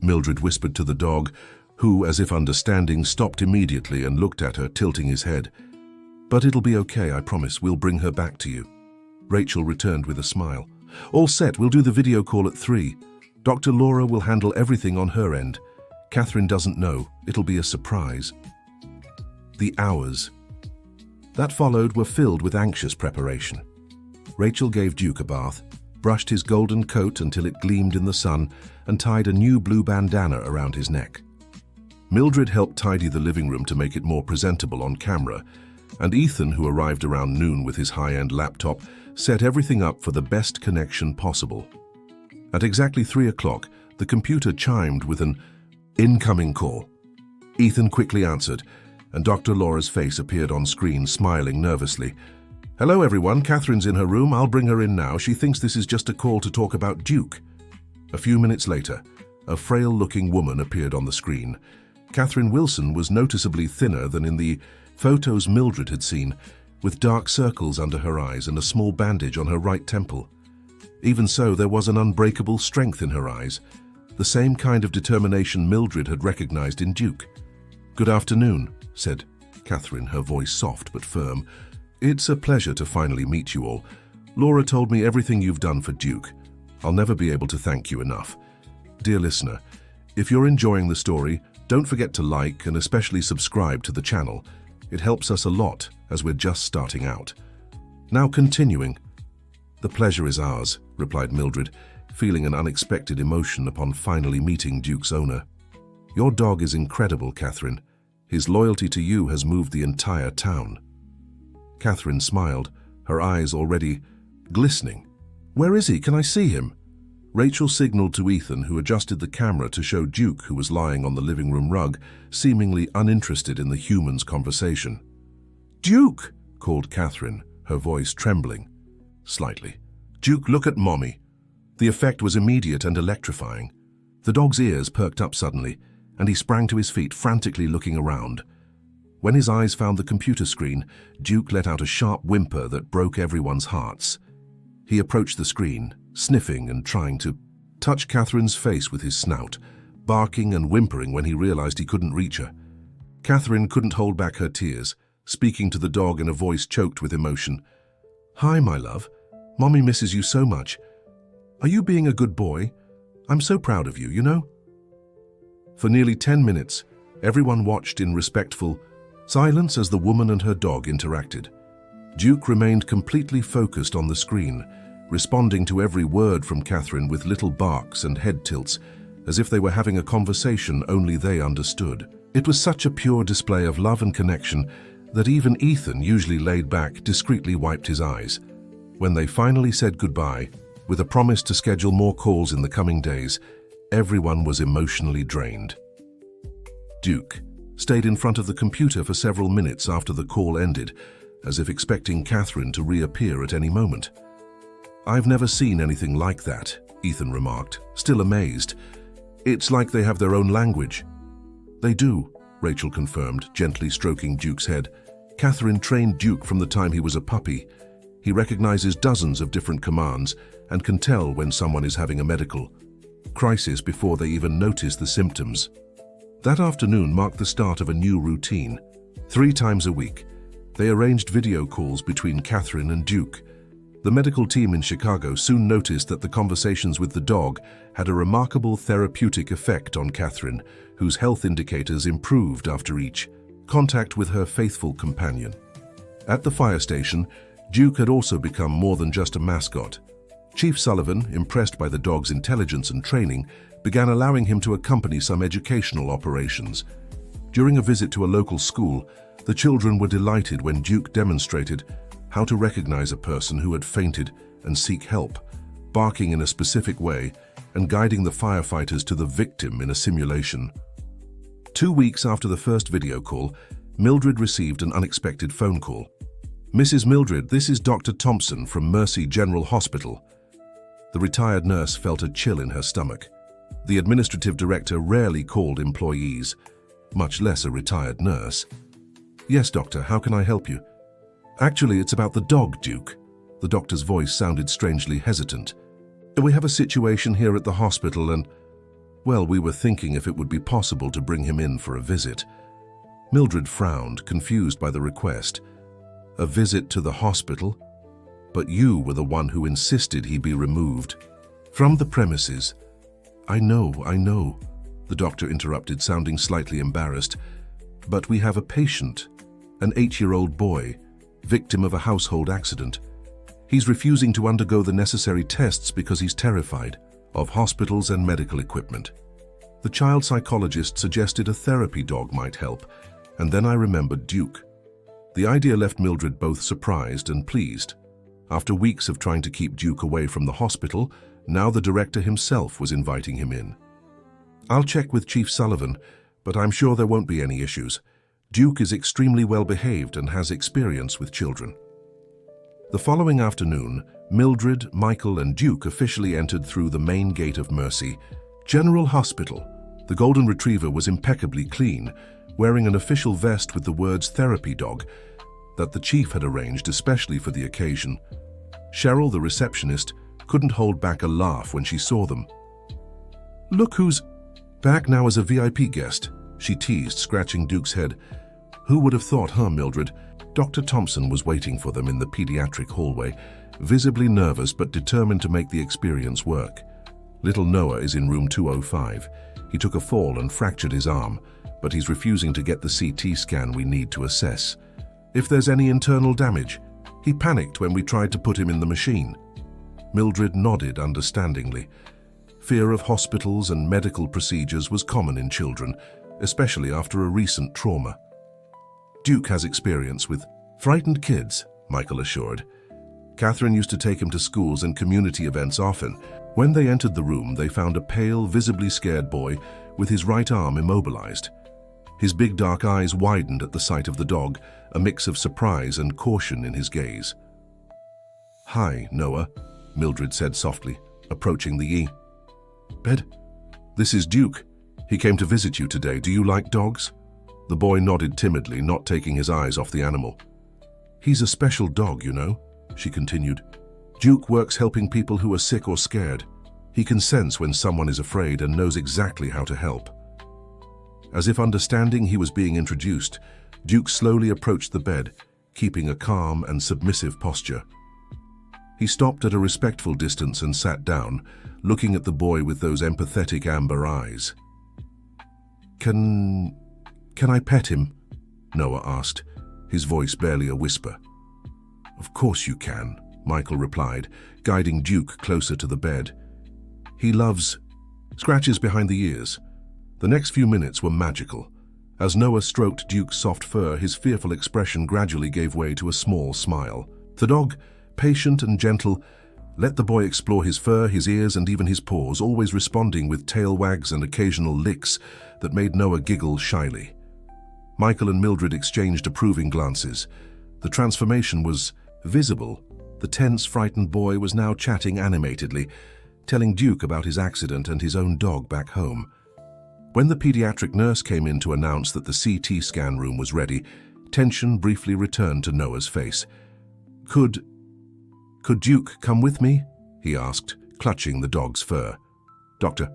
A: Mildred whispered to the dog, who, as if understanding, stopped immediately and looked at her, tilting his head. "But it'll be okay, I promise. We'll bring her back to you." Rachel returned with a smile. "All set. We'll do the video call at 3. Dr. Laura will handle everything on her end. Catherine doesn't know. It'll be a surprise." The hours that followed were filled with anxious preparation. Rachel gave Duke a bath, brushed his golden coat until it gleamed in the sun, and tied a new blue bandana around his neck. Mildred helped tidy the living room to make it more presentable on camera, and Ethan, who arrived around noon with his high-end laptop, set everything up for the best connection possible. At exactly 3 o'clock, the computer chimed with an incoming call. Ethan quickly answered, and Dr. Laura's face appeared on screen, smiling nervously. "Hello, everyone. Catherine's in her room. I'll bring her in now. She thinks this is just a call to talk about Duke." A few minutes later, a frail-looking woman appeared on the screen. Catherine Wilson was noticeably thinner than in the photos Mildred had seen, with dark circles under her eyes and a small bandage on her right temple. Even so, there was an unbreakable strength in her eyes, the same kind of determination Mildred had recognized in Duke. "Good afternoon," said Catherine, her voice soft but firm. "It's a pleasure to finally meet you all. Laura told me everything you've done for Duke. I'll never be able to thank you enough. Dear listener, if you're enjoying the story, don't forget to like and especially subscribe to the channel. It helps us a lot as we're just starting out. Now continuing." "The pleasure is ours," replied Mildred, feeling an unexpected emotion upon finally meeting Duke's owner. "Your dog is incredible, Catherine. His loyalty to you has moved the entire town." Catherine smiled, her eyes already glistening. "Where is he? Can I see him?" Rachel signaled to Ethan, who adjusted the camera to show Duke, who was lying on the living room rug, seemingly uninterested in the human's conversation. "Duke!" called Catherine, her voice trembling slightly. "Duke, look at Mommy." The effect was immediate and electrifying. The dog's ears perked up suddenly, and he sprang to his feet, frantically looking around. When his eyes found the computer screen, Duke let out a sharp whimper that broke everyone's hearts. He approached the screen, sniffing and trying to touch Catherine's face with his snout, barking and whimpering when he realized he couldn't reach her. Catherine couldn't hold back her tears, speaking to the dog in a voice choked with emotion. "Hi, my love. Mommy misses you so much. Are you being a good boy? I'm so proud of you, you know?" For nearly 10 minutes, everyone watched in respectful silence as the woman and her dog interacted. Duke remained completely focused on the screen, responding to every word from Catherine with little barks and head tilts, as if they were having a conversation only they understood. It was such a pure display of love and connection that even Ethan, usually laid back, discreetly wiped his eyes. When they finally said goodbye, with a promise to schedule more calls in the coming days, everyone was emotionally drained. Duke stayed in front of the computer for several minutes after the call ended, as if expecting Catherine to reappear at any moment. "I've never seen anything like that," Ethan remarked, still amazed. "It's like they have their own language." "They do," Rachel confirmed, gently stroking Duke's head. "Catherine trained Duke from the time he was a puppy. He recognizes dozens of different commands and can tell when someone is having a medical crisis before they even notice the symptoms." That afternoon marked the start of a new routine. 3 times a week, they arranged video calls between Catherine and Duke. The medical team in Chicago soon noticed that the conversations with the dog had a remarkable therapeutic effect on Catherine, whose health indicators improved after each contact with her faithful companion. At the fire station, Duke had also become more than just a mascot. Chief Sullivan, impressed by the dog's intelligence and training, began allowing him to accompany some educational operations. During a visit to a local school, the children were delighted when Duke demonstrated how to recognize a person who had fainted and seek help, barking in a specific way and guiding the firefighters to the victim in a simulation. 2 weeks after the first video call, Mildred received an unexpected phone call. "Mrs. Mildred, this is Dr. Thompson from Mercy General Hospital." The retired nurse felt a chill in her stomach. The administrative director rarely called employees, much less a retired nurse. "Yes, doctor, how can I help you?" "Actually, it's about the dog, Duke." The doctor's voice sounded strangely hesitant. "We have a situation here at the hospital and, well, we were thinking if it would be possible to bring him in for a visit." Mildred frowned, confused by the request. "A visit to the hospital? But you were the one who insisted he be removed from the premises." I know," the doctor interrupted, sounding slightly embarrassed. "But we have a patient, an 8-year-old boy, victim of a household accident. He's refusing to undergo the necessary tests because he's terrified of hospitals and medical equipment." The child psychologist suggested a therapy dog might help, and then I remembered Duke. The idea left Mildred both surprised and pleased. After weeks of trying to keep Duke away from the hospital, now the director himself was inviting him in. "I'll check with Chief Sullivan, but I'm sure there won't be any issues. Duke is extremely well behaved and has experience with children." The following afternoon, Mildred, Michael, and Duke officially entered through the main gate of Mercy General Hospital. The golden retriever was impeccably clean, wearing an official vest with the words "therapy dog" that the chief had arranged especially for the occasion. Cheryl, the receptionist, couldn't hold back a laugh when she saw them. "Look who's back now as a VIP guest," she teased, scratching Duke's head. "Who would have thought, huh, Mildred?" Dr. Thompson was waiting for them in the pediatric hallway, visibly nervous but determined to make the experience work. Little Noah is in room 205. He took a fall and fractured his arm, but he's refusing to get the CT scan we need to assess if there's any internal damage. He panicked when we tried to put him in the machine. Mildred nodded understandingly. Fear of hospitals and medical procedures was common in children, especially after a recent trauma. "Duke has experience with frightened kids," Michael assured. Catherine used to take him to schools and community events often. When they entered the room, they found a pale, visibly scared boy with his right arm immobilized. His big dark eyes widened at the sight of the dog, a mix of surprise and caution in his gaze. "Hi, Noah," Mildred said softly, approaching the bed. "This is Duke. He came to visit you today. Do you like dogs?" The boy nodded timidly, not taking his eyes off the animal. "He's a special dog, you know," she continued. "Duke works helping people who are sick or scared. He can sense when someone is afraid and knows exactly how to help." As if understanding he was being introduced, Duke slowly approached the bed, keeping a calm and submissive posture. He stopped at a respectful distance and sat down, looking at the boy with those empathetic amber eyes. Can I pet him?" Noah asked, his voice barely a whisper. "Of course you can," Michael replied, guiding Duke closer to the bed. "He loves scratches behind the ears." The next few minutes were magical. As Noah stroked Duke's soft fur, his fearful expression gradually gave way to a small smile. The dog, patient and gentle, let the boy explore his fur, his ears, and even his paws, always responding with tail wags and occasional licks that made Noah giggle shyly. Michael and Mildred exchanged approving glances. The transformation was visible. The tense, frightened boy was now chatting animatedly, telling Duke about his accident and his own dog back home. When the pediatric nurse came in to announce that the CT scan room was ready, tension briefly returned to Noah's face. Could Duke come with me?" he asked, clutching the dog's fur. Dr.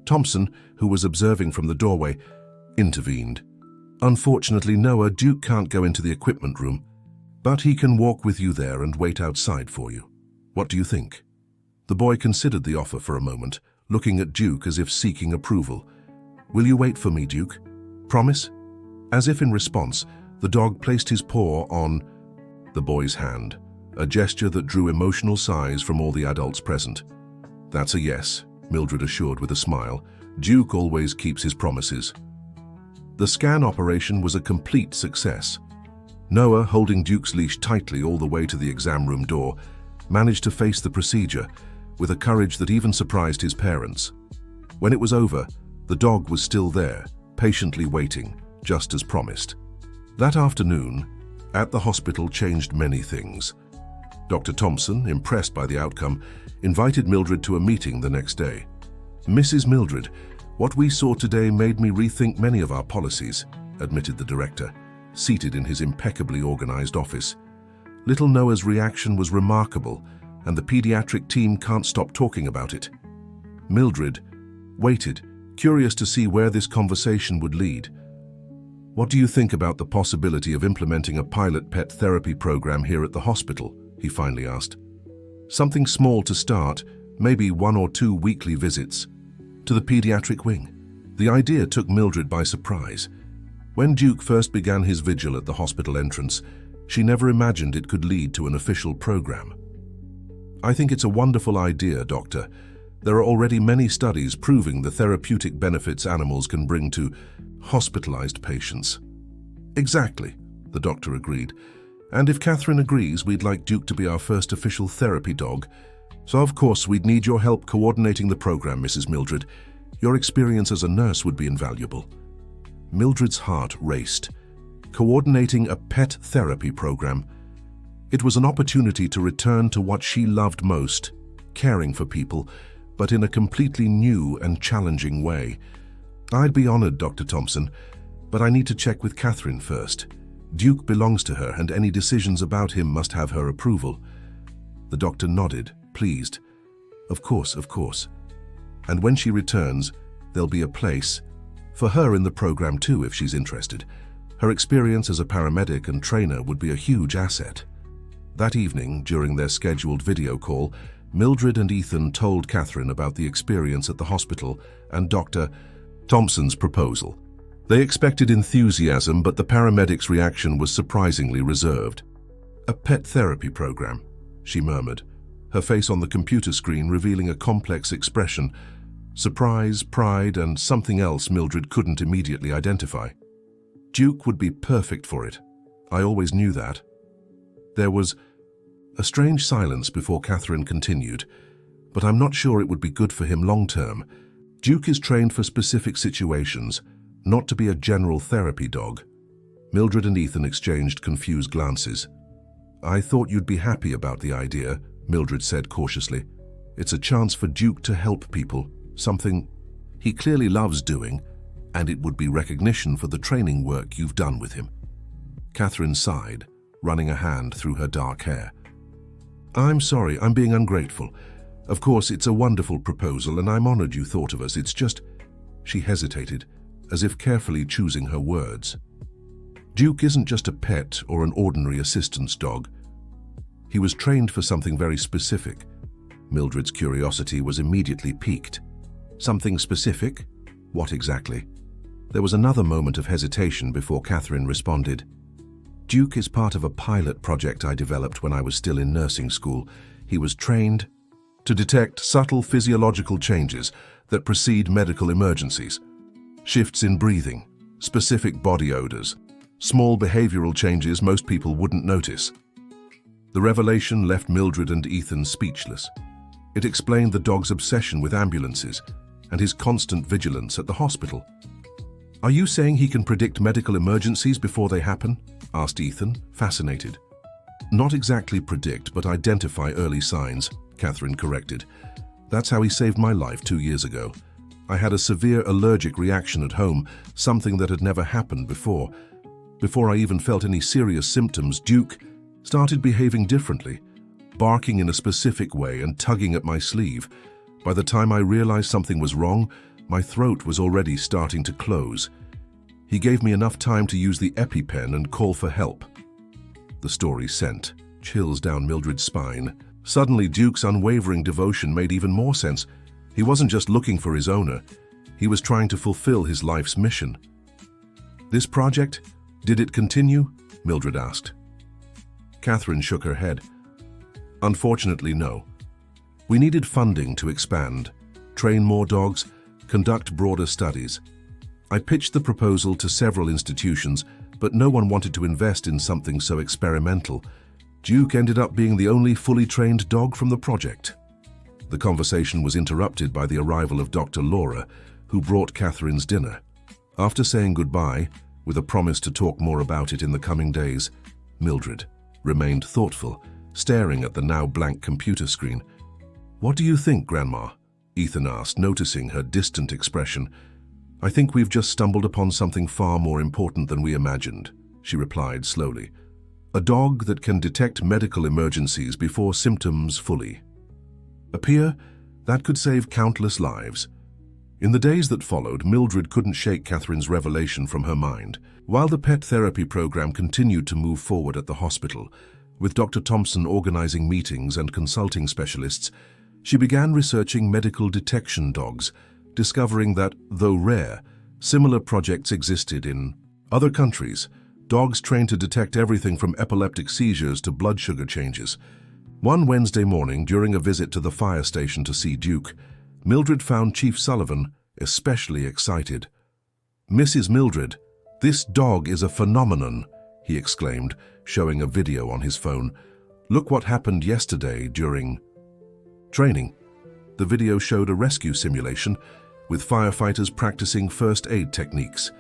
A: Thompson, who was observing from the doorway, intervened. "Unfortunately, Noah, Duke can't go into the equipment room, but he can walk with you there and wait outside for you. What do you think?" The boy considered the offer for a moment, looking at Duke as if seeking approval. "Will you wait for me, Duke? Promise?" As if in response, the dog placed his paw on the boy's hand, a gesture that drew emotional sighs from all the adults present. "That's a yes," Mildred assured with a smile. "Duke always keeps his promises." The scan operation was a complete success. Noah, holding Duke's leash tightly all the way to the exam room door, managed to face the procedure with a courage that even surprised his parents. When it was over, the dog was still there, patiently waiting, just as promised. That afternoon, at the hospital, changed many things. Dr. Thompson, impressed by the outcome, invited Mildred to a meeting the next day. "Mrs. Mildred, what we saw today made me rethink many of our policies," admitted the director, seated in his impeccably organized office. "Little Noah's reaction was remarkable, and the pediatric team can't stop talking about it." Mildred waited, curious to see where this conversation would lead. "What do you think about the possibility of implementing a pilot pet therapy program here at the hospital?" he finally asked. "Something small to start, maybe 1 or 2 weekly visits to the pediatric wing." The idea took Mildred by surprise. When Duke first began his vigil at the hospital entrance, she never imagined it could lead to an official program. "I think it's a wonderful idea, Doctor. There are already many studies proving the therapeutic benefits animals can bring to hospitalized patients." "Exactly," the doctor agreed. "And if Catherine agrees, we'd like Duke to be our first official therapy dog. So of course we'd need your help coordinating the program, Mrs. Mildred. Your experience as a nurse would be invaluable." Mildred's heart raced. Coordinating a pet therapy program. It was an opportunity to return to what she loved most, caring for people, but in a completely new and challenging way. "I'd be honored, Dr. Thompson, but I need to check with Catherine first. Duke belongs to her, and any decisions about him must have her approval." The doctor nodded, pleased. Of course. And when she returns, there'll be a place for her in the program too, if she's interested. Her experience as a paramedic and trainer would be a huge asset." That evening, during their scheduled video call, Mildred and Ethan told Catherine about the experience at the hospital and Dr. Thompson's proposal. They expected enthusiasm, but the paramedic's reaction was surprisingly reserved. "A pet therapy program," she murmured, her face on the computer screen revealing a complex expression: surprise, pride, and something else Mildred couldn't immediately identify. "Duke would be perfect for it. I always knew that." There was A strange silence before Catherine continued. But I'm not sure it would be good for him long-term. Duke is trained for specific situations, not to be a general therapy dog. Mildred and Ethan exchanged confused glances. I thought you'd be happy about the idea, Mildred said cautiously. It's a chance for Duke to help people, something he clearly loves doing, and it would be recognition for the training work you've done with him. Catherine sighed, running a hand through her dark hair. I'm sorry, I'm being ungrateful. Of course, it's a wonderful proposal and I'm honored you thought of us. It's just... She hesitated, as if carefully choosing her words. Duke isn't just a pet or an ordinary assistance dog. He was trained for something very specific. Mildred's curiosity was immediately piqued. Something specific? What exactly? There was another moment of hesitation before Catherine responded. Duke is part of a pilot project I developed when I was still in nursing school. He was trained to detect subtle physiological changes that precede medical emergencies. Shifts in breathing, specific body odors, small behavioral changes most people wouldn't notice. The revelation left Mildred and Ethan speechless. It explained the dog's obsession with ambulances and his constant vigilance at the hospital. Are you saying he can predict medical emergencies before they happen? Asked Ethan, fascinated. Not exactly predict, but identify early signs, Catherine corrected. That's how he saved my life 2 years ago. I had a severe allergic reaction at home, something that had never happened before. Before I even felt any serious symptoms, Duke started behaving differently, barking in a specific way and tugging at my sleeve. By the time I realized something was wrong, my throat was already starting to close. He gave me enough time to use the EpiPen and call for help. The story sent chills down Mildred's spine. Suddenly, Duke's unwavering devotion made even more sense. He wasn't just looking for his owner. He was trying to fulfill his life's mission. This project, did it continue? Mildred asked. Catherine shook her head. Unfortunately, no. We needed funding to expand, train more dogs, conduct broader studies. I pitched the proposal to several institutions, but no one wanted to invest in something so experimental. Duke ended up being the only fully trained dog from the project. The conversation was interrupted by the arrival of Dr. Laura, who brought Catherine's dinner. After saying goodbye, with a promise to talk more about it in the coming days, Mildred remained thoughtful, staring at the now blank computer screen. What do you think, Grandma? Ethan asked, noticing her distant expression. I think we've just stumbled upon something far more important than we imagined, she replied slowly. A dog that can detect medical emergencies before symptoms fully appear. That could save countless lives. In the days that followed, Mildred couldn't shake Catherine's revelation from her mind. While the pet therapy program continued to move forward at the hospital, with Dr. Thompson organizing meetings and consulting specialists, she began researching medical detection dogs, discovering that, though rare, similar projects existed in other countries. Dogs trained to detect everything from epileptic seizures to blood sugar changes. One Wednesday morning, during a visit to the fire station to see Duke, Mildred found Chief Sullivan especially excited. Mrs. Mildred, this dog is a phenomenon, he exclaimed, showing a video on his phone. Look what happened yesterday during training. The video showed a rescue simulation with firefighters practicing first aid techniques.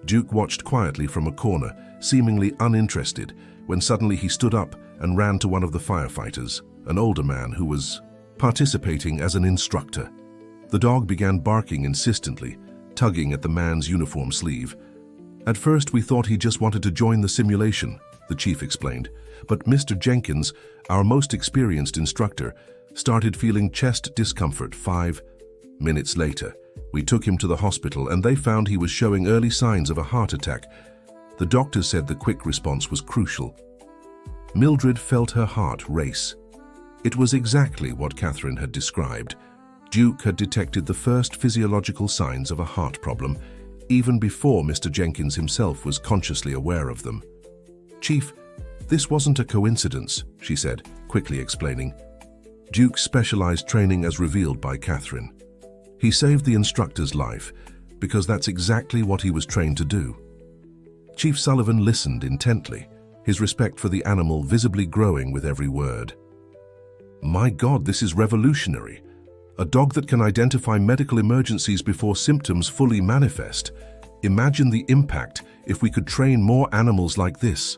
A: Duke watched quietly from a corner, seemingly uninterested, when suddenly he stood up and ran to one of the firefighters, an older man who was participating as an instructor. The dog began barking insistently, tugging at the man's uniform sleeve. At first, we thought he just wanted to join the simulation, the chief explained, but Mr. Jenkins, our most experienced instructor, started feeling chest discomfort 5 minutes later. We took him to the hospital and they found he was showing early signs of a heart attack. The doctors said the quick response was crucial. Mildred felt her heart race. It was exactly what Catherine had described. Duke had detected the first physiological signs of a heart problem, even before Mr. Jenkins himself was consciously aware of them. Chief, this wasn't a coincidence, she said, quickly explaining. Duke's specialized training as revealed by Catherine. He saved the instructor's life because that's exactly what he was trained to do. Chief Sullivan listened intently, his respect for the animal visibly growing with every word. "My God, this is revolutionary. A dog that can identify medical emergencies before symptoms fully manifest. Imagine the impact if we could train more animals like this."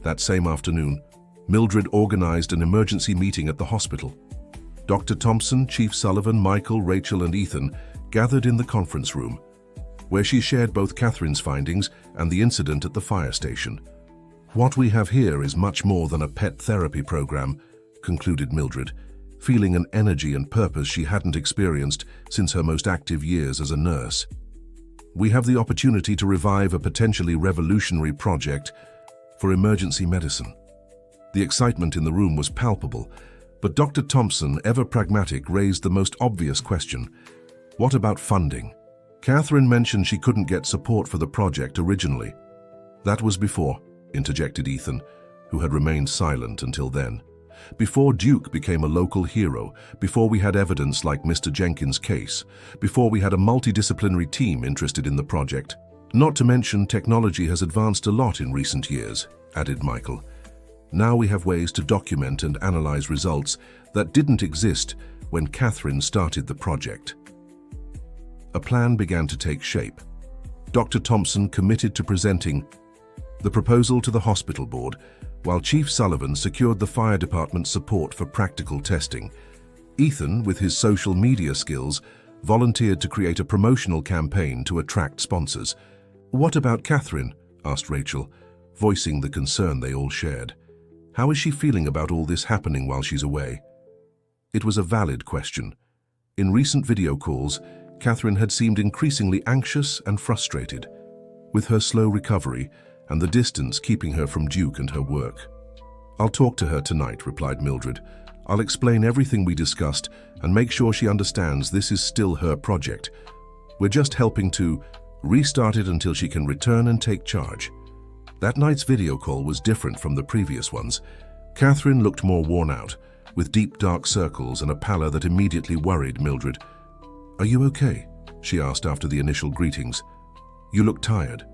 A: That same afternoon, Mildred organized an emergency meeting at the hospital. Dr. Thompson, Chief Sullivan, Michael, Rachel, and Ethan gathered in the conference room, where she shared both Catherine's findings and the incident at the fire station. "What we have here is much more than a pet therapy program," concluded Mildred, feeling an energy and purpose she hadn't experienced since her most active years as a nurse. "We have the opportunity to revive a potentially revolutionary project for emergency medicine." The excitement in the room was palpable, but Dr. Thompson, ever pragmatic, raised the most obvious question: what about funding? Catherine mentioned she couldn't get support for the project originally. "That was before," interjected Ethan, who had remained silent until then. "Before Duke became a local hero, before we had evidence like Mr. Jenkins' case, before we had a multidisciplinary team interested in the project. Not to mention technology has advanced a lot in recent years," added Michael. "Now we have ways to document and analyze results that didn't exist when Catherine started the project." A plan began to take shape. Dr. Thompson committed to presenting the proposal to the hospital board, while Chief Sullivan secured the fire department's support for practical testing. Ethan, with his social media skills, volunteered to create a promotional campaign to attract sponsors. "What about Catherine?" asked Rachel, voicing the concern they all shared. "How is she feeling about all this happening while she's away?" It was a valid question. In recent video calls, Catherine had seemed increasingly anxious and frustrated, with her slow recovery and the distance keeping her from Duke and her work. "I'll talk to her tonight," replied Mildred. "I'll explain everything we discussed and make sure she understands this is still her project. We're just helping to restart it until she can return and take charge." That night's video call was different from the previous ones. Catherine looked more worn out, with deep dark circles and a pallor that immediately worried Mildred. "Are you okay?" she asked after the initial greetings. "You look tired."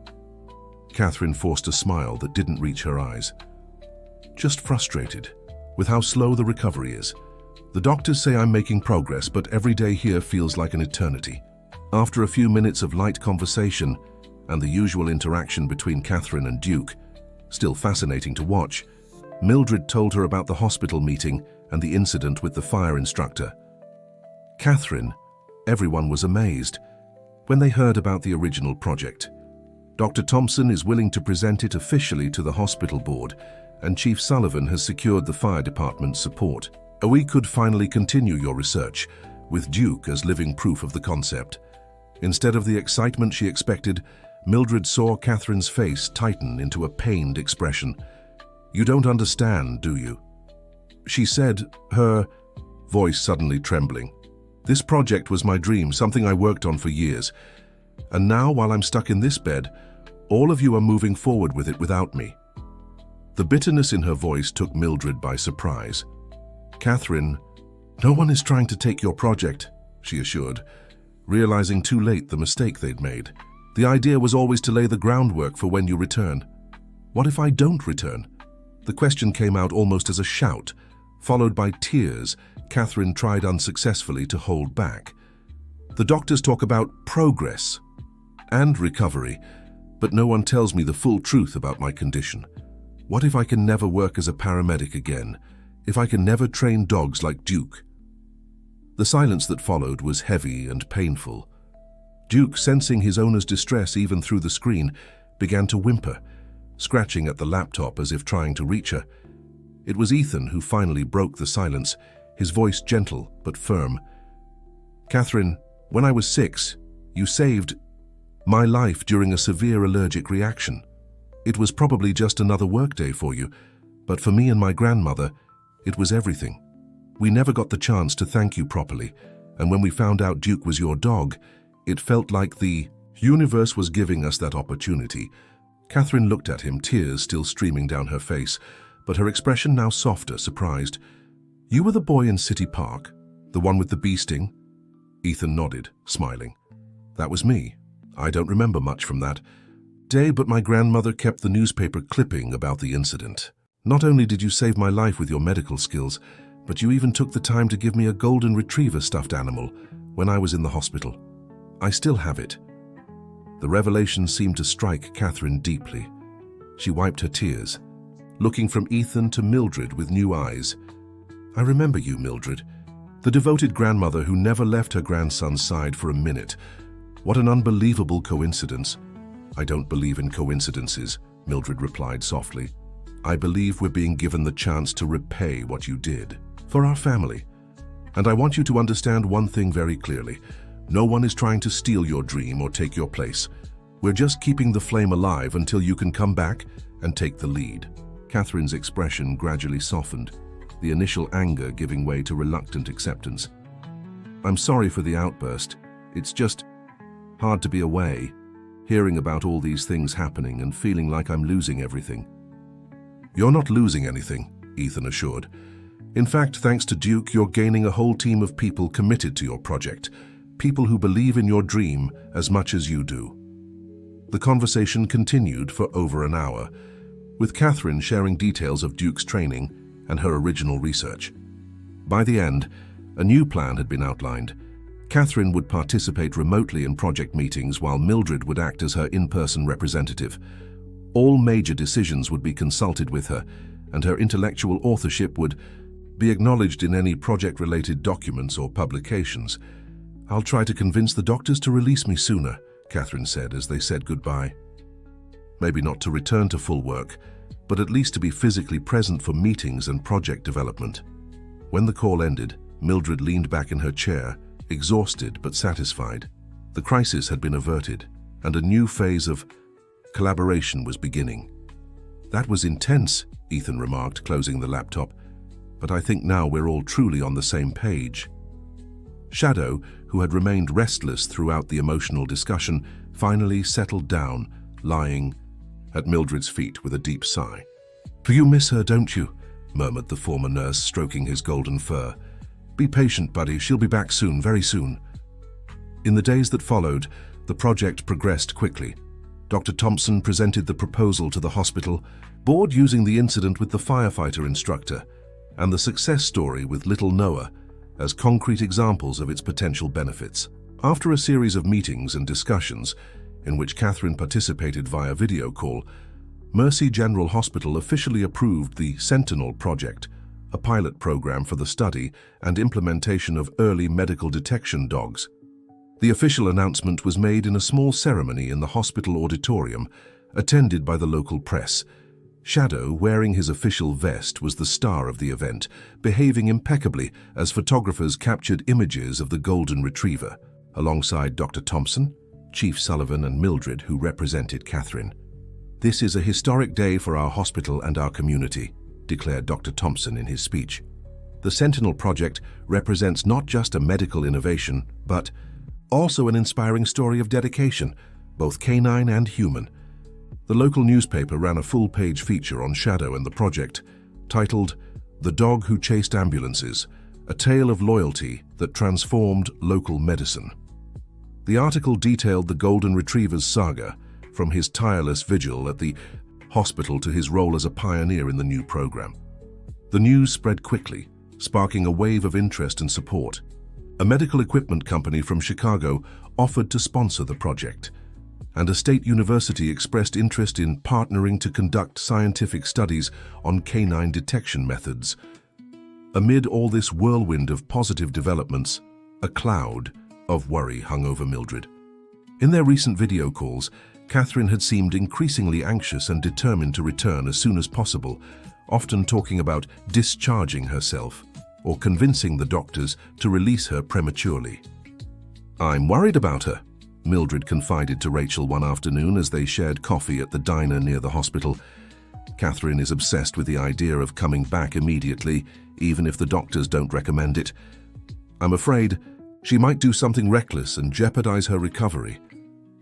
A: Catherine forced a smile that didn't reach her eyes. "Just frustrated with how slow the recovery is. The doctors say I'm making progress, but every day here feels like an eternity." After a few minutes of light conversation and the usual interaction between Catherine and Duke, still fascinating to watch, Mildred told her about the hospital meeting and the incident with the fire instructor. "Catherine," everyone was amazed when they heard about the original project. "Dr. Thompson is willing to present it officially to the hospital board, and Chief Sullivan has secured the fire department's support. We could finally continue your research, with Duke as living proof of the concept." Instead of the excitement she expected, Mildred saw Catherine's face tighten into a pained expression. "You don't understand, do you?" she said, her voice suddenly trembling. "This project was my dream, something I worked on for years. And now, while I'm stuck in this bed, all of you are moving forward with it without me." The bitterness in her voice took Mildred by surprise. "Catherine, no one is trying to take your project," she assured, realizing too late the mistake they'd made. "The idea was always to lay the groundwork for when you return." "What if I don't return?" The question came out almost as a shout, followed by tears Catherine tried unsuccessfully to hold back. "The doctors talk about progress and recovery, but no one tells me the full truth about my condition. What if I can never work as a paramedic again? If I can never train dogs like Duke?" The silence that followed was heavy and painful. Duke, sensing his owner's distress even through the screen, began to whimper, scratching at the laptop as if trying to reach her. It was Ethan who finally broke the silence, his voice gentle but firm. "Catherine, when I was 6, you saved my life during a severe allergic reaction. It was probably just another workday for you, but for me and my grandmother, it was everything. We never got the chance to thank you properly, and when we found out Duke was your dog, it felt like the universe was giving us that opportunity." Catherine looked at him, tears still streaming down her face, but her expression now softer, surprised. "You were the boy in City Park, the one with the bee sting?" Ethan nodded, smiling. "That was me. I don't remember much from that. day, but my grandmother kept the newspaper clipping about the incident. Not only did you save my life with your medical skills, but you even took the time to give me a golden retriever stuffed animal when I was in the hospital. I still have it." The revelation seemed to strike Catherine deeply. She wiped her tears, looking from Ethan to Mildred with new eyes. "I remember you, Mildred, the devoted grandmother who never left her grandson's side for a minute. What an unbelievable coincidence." "I don't believe in coincidences," Mildred replied softly. "I believe we're being given the chance to repay what you did for our family. And I want you to understand one thing very clearly. No one is trying to steal your dream or take your place. We're just keeping the flame alive until you can come back and take the lead." Catherine's expression gradually softened, the initial anger giving way to reluctant acceptance. "I'm sorry for the outburst. It's just hard to be away, hearing about all these things happening and feeling like I'm losing everything." "You're not losing anything," Ethan assured. "In fact, thanks to Duke, you're gaining a whole team of people committed to your project, people who believe in your dream as much as you do." The conversation continued for over an hour, with Catherine sharing details of Duke's training and her original research. By the end, a new plan had been outlined. Catherine would participate remotely in project meetings while Mildred would act as her in-person representative. All major decisions would be consulted with her, and her intellectual authorship would be acknowledged in any project-related documents or publications. "I'll try to convince the doctors to release me sooner," Catherine said as they said goodbye. Maybe not to return to full work, but at least to be physically present for meetings and project development. When the call ended, Mildred leaned back in her chair, exhausted but satisfied. The crisis had been averted, and a new phase of collaboration was beginning. "That was intense," Ethan remarked, closing the laptop, "but I think now we're all truly on the same page." Shadow, who had remained restless throughout the emotional discussion, finally settled down, lying at Mildred's feet with a deep sigh. "You miss her, don't you?" murmured the former nurse, stroking his golden fur. "Be patient, buddy. She'll be back soon, very soon." In the days that followed, the project progressed quickly. Dr. Thompson presented the proposal to the hospital board using the incident with the firefighter instructor and the success story with little Noah as concrete examples of its potential benefits. After a series of meetings and discussions, in which Catherine participated via video call, Mercy General Hospital officially approved the Sentinel Project, a pilot program for the study and implementation of early medical detection dogs. The official announcement was made in a small ceremony in the hospital auditorium, attended by the local press. Shadow, wearing his official vest, was the star of the event, behaving impeccably as photographers captured images of the golden retriever, alongside Dr. Thompson, Chief Sullivan and Mildred, who represented Catherine. "This is a historic day for our hospital and our community," declared Dr. Thompson in his speech. "The Sentinel Project represents not just a medical innovation, but also an inspiring story of dedication, both canine and human." The local newspaper ran a full-page feature on Shadow and the project, titled "The Dog Who Chased Ambulances, a Tale of Loyalty That Transformed Local Medicine." The article detailed the Golden Retriever's saga, from his tireless vigil at the hospital to his role as a pioneer in the new program. The news spread quickly, sparking a wave of interest and support. A medical equipment company from Chicago offered to sponsor the project, and a state university expressed interest in partnering to conduct scientific studies on canine detection methods. Amid all this whirlwind of positive developments, a cloud of worry hung over Mildred. In their recent video calls, Catherine had seemed increasingly anxious and determined to return as soon as possible, often talking about discharging herself or convincing the doctors to release her prematurely. "I'm worried about her," Mildred confided to Rachel one afternoon as they shared coffee at the diner near the hospital. "Catherine is obsessed with the idea of coming back immediately, even if the doctors don't recommend it. I'm afraid she might do something reckless and jeopardize her recovery."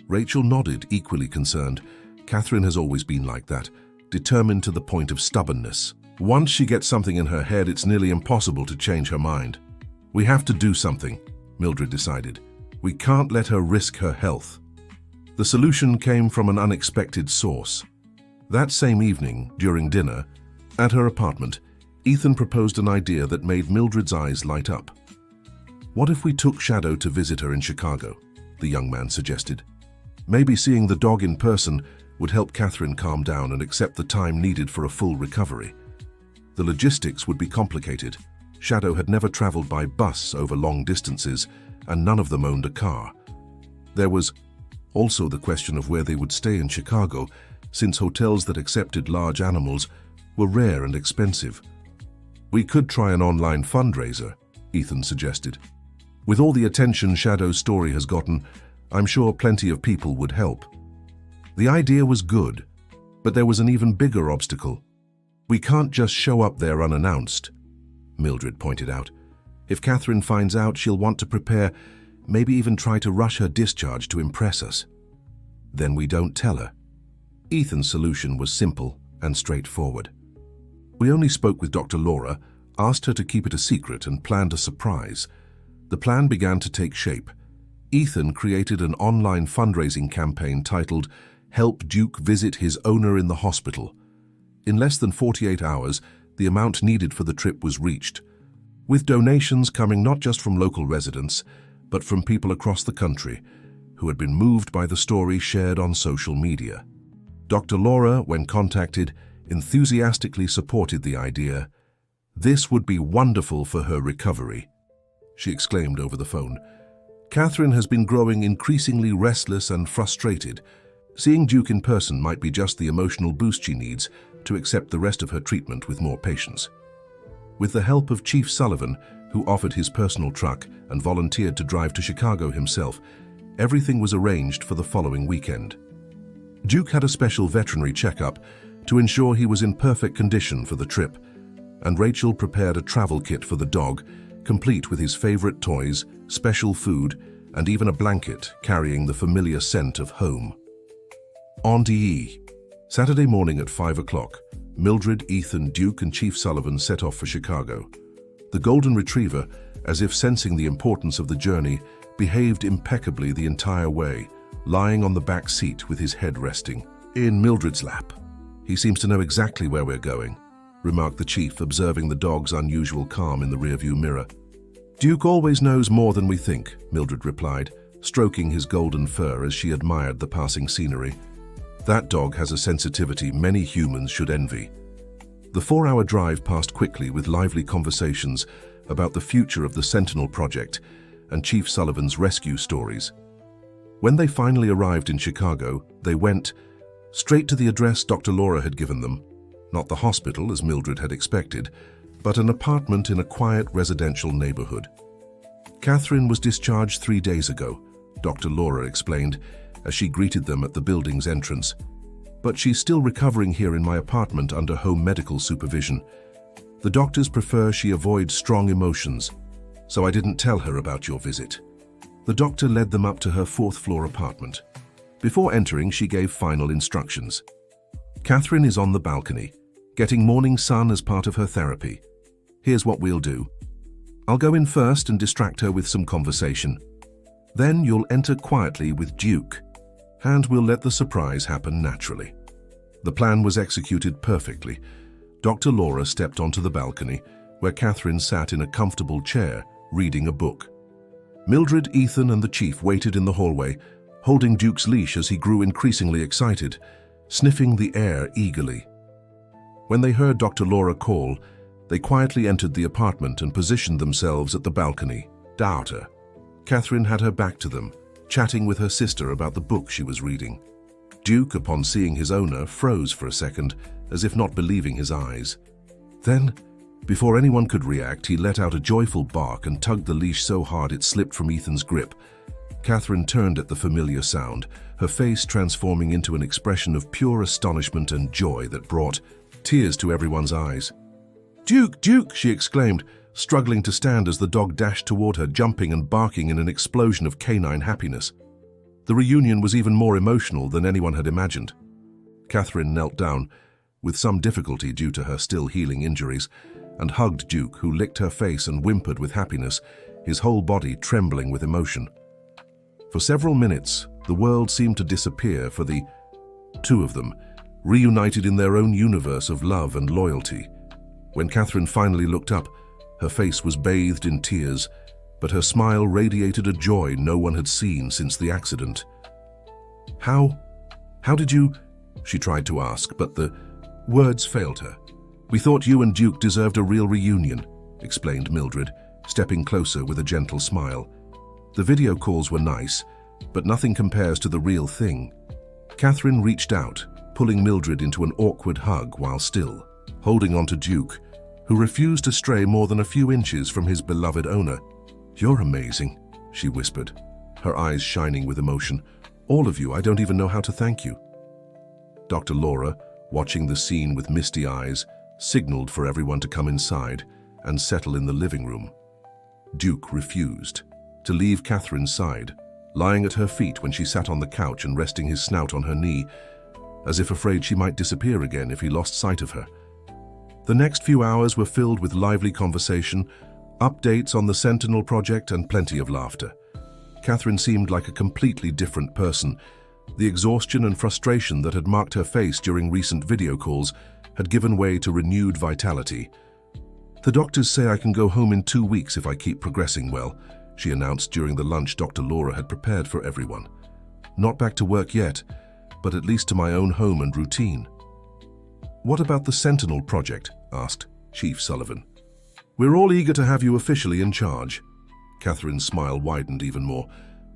A: Rachel nodded, equally concerned. Catherine has always been like that, determined to the point of stubbornness. Once she gets something in her head, it's nearly impossible to change her mind. "We have to do something," Mildred decided. "We can't let her risk her health." The solution came from an unexpected source. That same evening, during dinner, at her apartment, Ethan proposed an idea that made Mildred's eyes light up. "What if we took Shadow to visit her in Chicago?" the young man suggested. "Maybe seeing the dog in person would help Catherine calm down and accept the time needed for a full recovery. The logistics would be complicated. Shadow had never traveled by bus over long distances, and none of them owned a car. There was also the question of where they would stay in Chicago, since hotels that accepted large animals were rare and expensive. "We could try an online fundraiser," Ethan suggested. "With all the attention Shadow's story has gotten, I'm sure plenty of people would help." The idea was good, but there was an even bigger obstacle. "We can't just show up there unannounced," Mildred pointed out. "If Catherine finds out, she'll want to prepare, maybe even try to rush her discharge to impress us. Then we don't tell her." Ethan's solution was simple and straightforward. "We only spoke with Dr. Laura, asked her to keep it a secret, and planned a surprise." The plan began to take shape. Ethan created an online fundraising campaign titled "Help Duke Visit His Owner in the Hospital." In less than 48 hours, the amount needed for the trip was reached, with donations coming not just from local residents, but from people across the country who had been moved by the story shared on social media. Dr. Laura, when contacted, enthusiastically supported the idea. "This would be wonderful for her recovery," she exclaimed over the phone. "Catherine has been growing increasingly restless and frustrated. Seeing Duke in person might be just the emotional boost she needs to accept the rest of her treatment with more patience." With the help of Chief Sullivan, who offered his personal truck and volunteered to drive to Chicago himself, everything was arranged for the following weekend. Duke had a special veterinary checkup to ensure he was in perfect condition for the trip, and Rachel prepared a travel kit for the dog, complete with his favorite toys, special food, and even a blanket carrying the familiar scent of home. On to E. Saturday morning at 5 o'clock, Mildred, Ethan, Duke, and Chief Sullivan set off for Chicago. The Golden Retriever, as if sensing the importance of the journey, behaved impeccably the entire way, lying on the back seat with his head resting in Mildred's lap. "He seems to know exactly where we're going," remarked the chief, observing the dog's unusual calm in the rearview mirror. "Duke always knows more than we think," Mildred replied, stroking his golden fur as she admired the passing scenery. "That dog has a sensitivity many humans should envy." The 4-hour drive passed quickly with lively conversations about the future of the Sentinel Project and Chief Sullivan's rescue stories. When they finally arrived in Chicago, they went straight to the address Dr. Laura had given them. Not the hospital, as Mildred had expected, but an apartment in a quiet residential neighborhood. "Catherine was discharged 3 days ago," Dr. Laura explained as she greeted them at the building's entrance. "But she's still recovering here in my apartment under home medical supervision. The doctors prefer she avoid strong emotions, so I didn't tell her about your visit." The doctor led them up to her 4th-floor apartment. Before entering, she gave final instructions. "Catherine is on the balcony, getting morning sun as part of her therapy. Here's what we'll do. I'll go in first and distract her with some conversation. Then you'll enter quietly with Duke, and we'll let the surprise happen naturally." The plan was executed perfectly. Dr. Laura stepped onto the balcony, where Catherine sat in a comfortable chair, reading a book. Mildred, Ethan, and the chief waited in the hallway, holding Duke's leash as he grew increasingly excited, sniffing the air eagerly. When they heard Dr. Laura call, they quietly entered the apartment and positioned themselves at the balcony. Daughter. Catherine had her back to them, chatting with her sister about the book she was reading. Duke, upon seeing his owner, froze for a second, as if not believing his eyes. Then, before anyone could react, he let out a joyful bark and tugged the leash so hard it slipped from Ethan's grip. Catherine turned at the familiar sound, her face transforming into an expression of pure astonishment and joy that brought tears to everyone's eyes. "Duke, Duke!" she exclaimed, struggling to stand as the dog dashed toward her, jumping and barking in an explosion of canine happiness. The reunion was even more emotional than anyone had imagined. Catherine knelt down, with some difficulty due to her still healing injuries, and hugged Duke, who licked her face and whimpered with happiness, his whole body trembling with emotion. For several minutes, The world seemed to disappear for the two of them, reunited in their own universe of love and loyalty. When Catherine finally looked up, her face was bathed in tears, but her smile radiated a joy no one had seen since the accident. How did you? She tried to ask, but the words failed her. We thought you and Duke deserved a real reunion, explained Mildred, stepping closer with a gentle smile. The video calls were nice, but nothing compares to the real thing. Catherine reached out, pulling Mildred into an awkward hug while still holding on to Duke, who refused to stray more than a few inches from his beloved owner. You're amazing, she whispered, her eyes shining with emotion. All of you, I don't even know how to thank you. Dr. Laura, watching the scene with misty eyes, signaled for everyone to come inside and settle in the living room. Duke refused to leave Catherine's side, lying at her feet when she sat on the couch and resting his snout on her knee, as if afraid she might disappear again if he lost sight of her. The next few hours were filled with lively conversation, updates on the Sentinel project, and plenty of laughter. Catherine seemed like a completely different person. The exhaustion and frustration that had marked her face during recent video calls had given way to renewed vitality. The doctors say I can go home in 2 weeks if I keep progressing well, she announced during the lunch Dr. Laura had prepared for everyone. Not back to work yet, but at least to my own home and routine. What about the Sentinel project? Asked Chief Sullivan. We're all eager to have you officially in charge. Catherine's smile widened even more.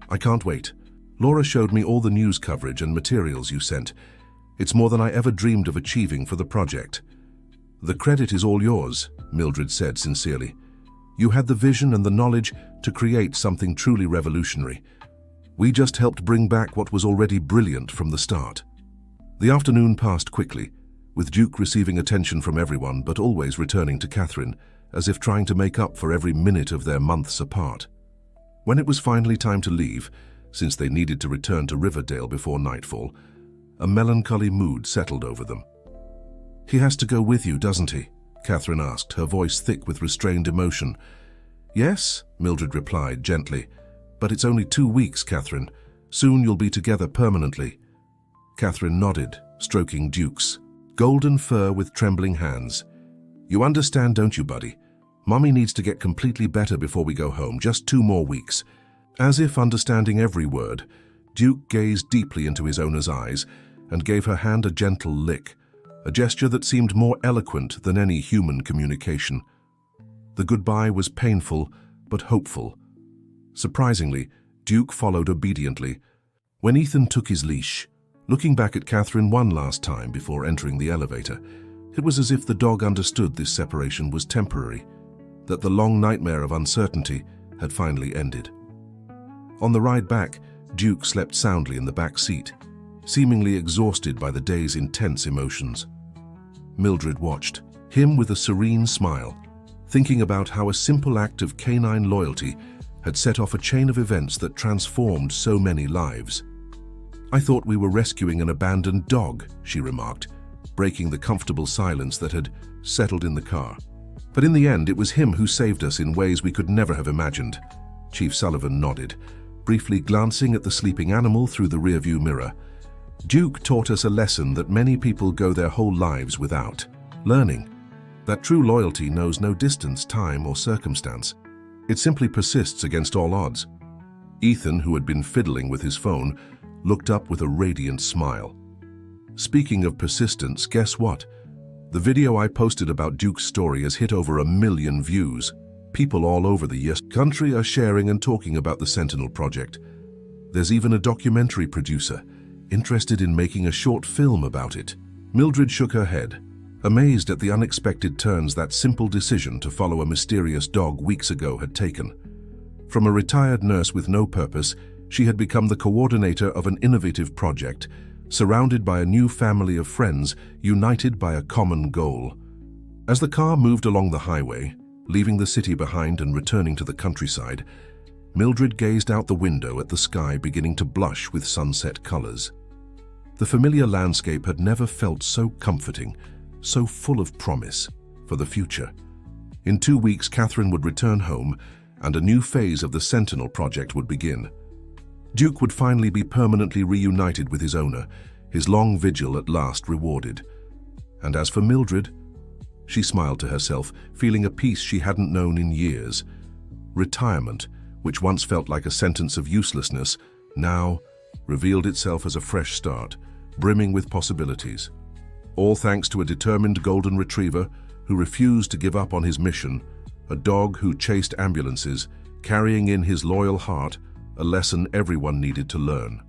A: I can't wait. Laura showed me all the news coverage and materials you sent. It's more than I ever dreamed of achieving for the project. The credit is all yours, Mildred said sincerely. You had the vision and the knowledge to create something truly revolutionary. We just helped bring back what was already brilliant from the start. The afternoon passed quickly, with Duke receiving attention from everyone but always returning to Catherine, as if trying to make up for every minute of their months apart. When it was finally time to leave, since they needed to return to Riverdale before nightfall, a melancholy mood settled over them. He has to go with you, doesn't he? Catherine asked, her voice thick with restrained emotion. Yes, Mildred replied gently. But it's only 2 weeks, Catherine. Soon you'll be together permanently. Catherine nodded, stroking Duke's golden fur with trembling hands. You understand, don't you, buddy? Mommy needs to get completely better before we go home, just 2 more weeks. As if understanding every word, Duke gazed deeply into his owner's eyes and gave her hand a gentle lick, a gesture that seemed more eloquent than any human communication. The goodbye was painful but hopeful. Surprisingly, Duke followed obediently. When Ethan took his leash, looking back at Catherine one last time before entering the elevator, it was as if the dog understood this separation was temporary, that the long nightmare of uncertainty had finally ended. On the ride back, Duke slept soundly in the back seat, seemingly exhausted by the day's intense emotions. Mildred watched, him with a serene smile, thinking about how a simple act of canine loyalty had set off a chain of events that transformed so many lives. I thought we were rescuing an abandoned dog, she remarked, breaking the comfortable silence that had settled in the car. But in the end, it was him who saved us in ways we could never have imagined. Chief Sullivan nodded, briefly glancing at the sleeping animal through the rearview mirror. Duke taught us a lesson that many people go their whole lives without learning, that true loyalty knows no distance, time, or circumstance. It simply persists against all odds. Ethan, who had been fiddling with his phone, looked up with a radiant smile. Speaking of persistence, guess what? The video I posted about Duke's story has hit over 1 million views. People all over the country are sharing and talking about the Sentinel project. There's even a documentary producer interested in making a short film about it. Mildred shook her head, amazed at the unexpected turns that simple decision to follow a mysterious dog weeks ago had taken. From a retired nurse with no purpose, she had become the coordinator of an innovative project, surrounded by a new family of friends, united by a common goal. As the car moved along the highway, leaving the city behind and returning to the countryside, Mildred gazed out the window at the sky beginning to blush with sunset colors. The familiar landscape had never felt so comforting, so full of promise for the future. In 2 weeks, Catherine would return home, and a new phase of the Sentinel project would begin. Duke would finally be permanently reunited with his owner, his long vigil at last rewarded. And as for Mildred, she smiled to herself, feeling a peace she hadn't known in years. Retirement, which once felt like a sentence of uselessness, now revealed itself as a fresh start, brimming with possibilities. All thanks to a determined golden retriever who refused to give up on his mission, a dog who chased ambulances, carrying in his loyal heart a lesson everyone needed to learn.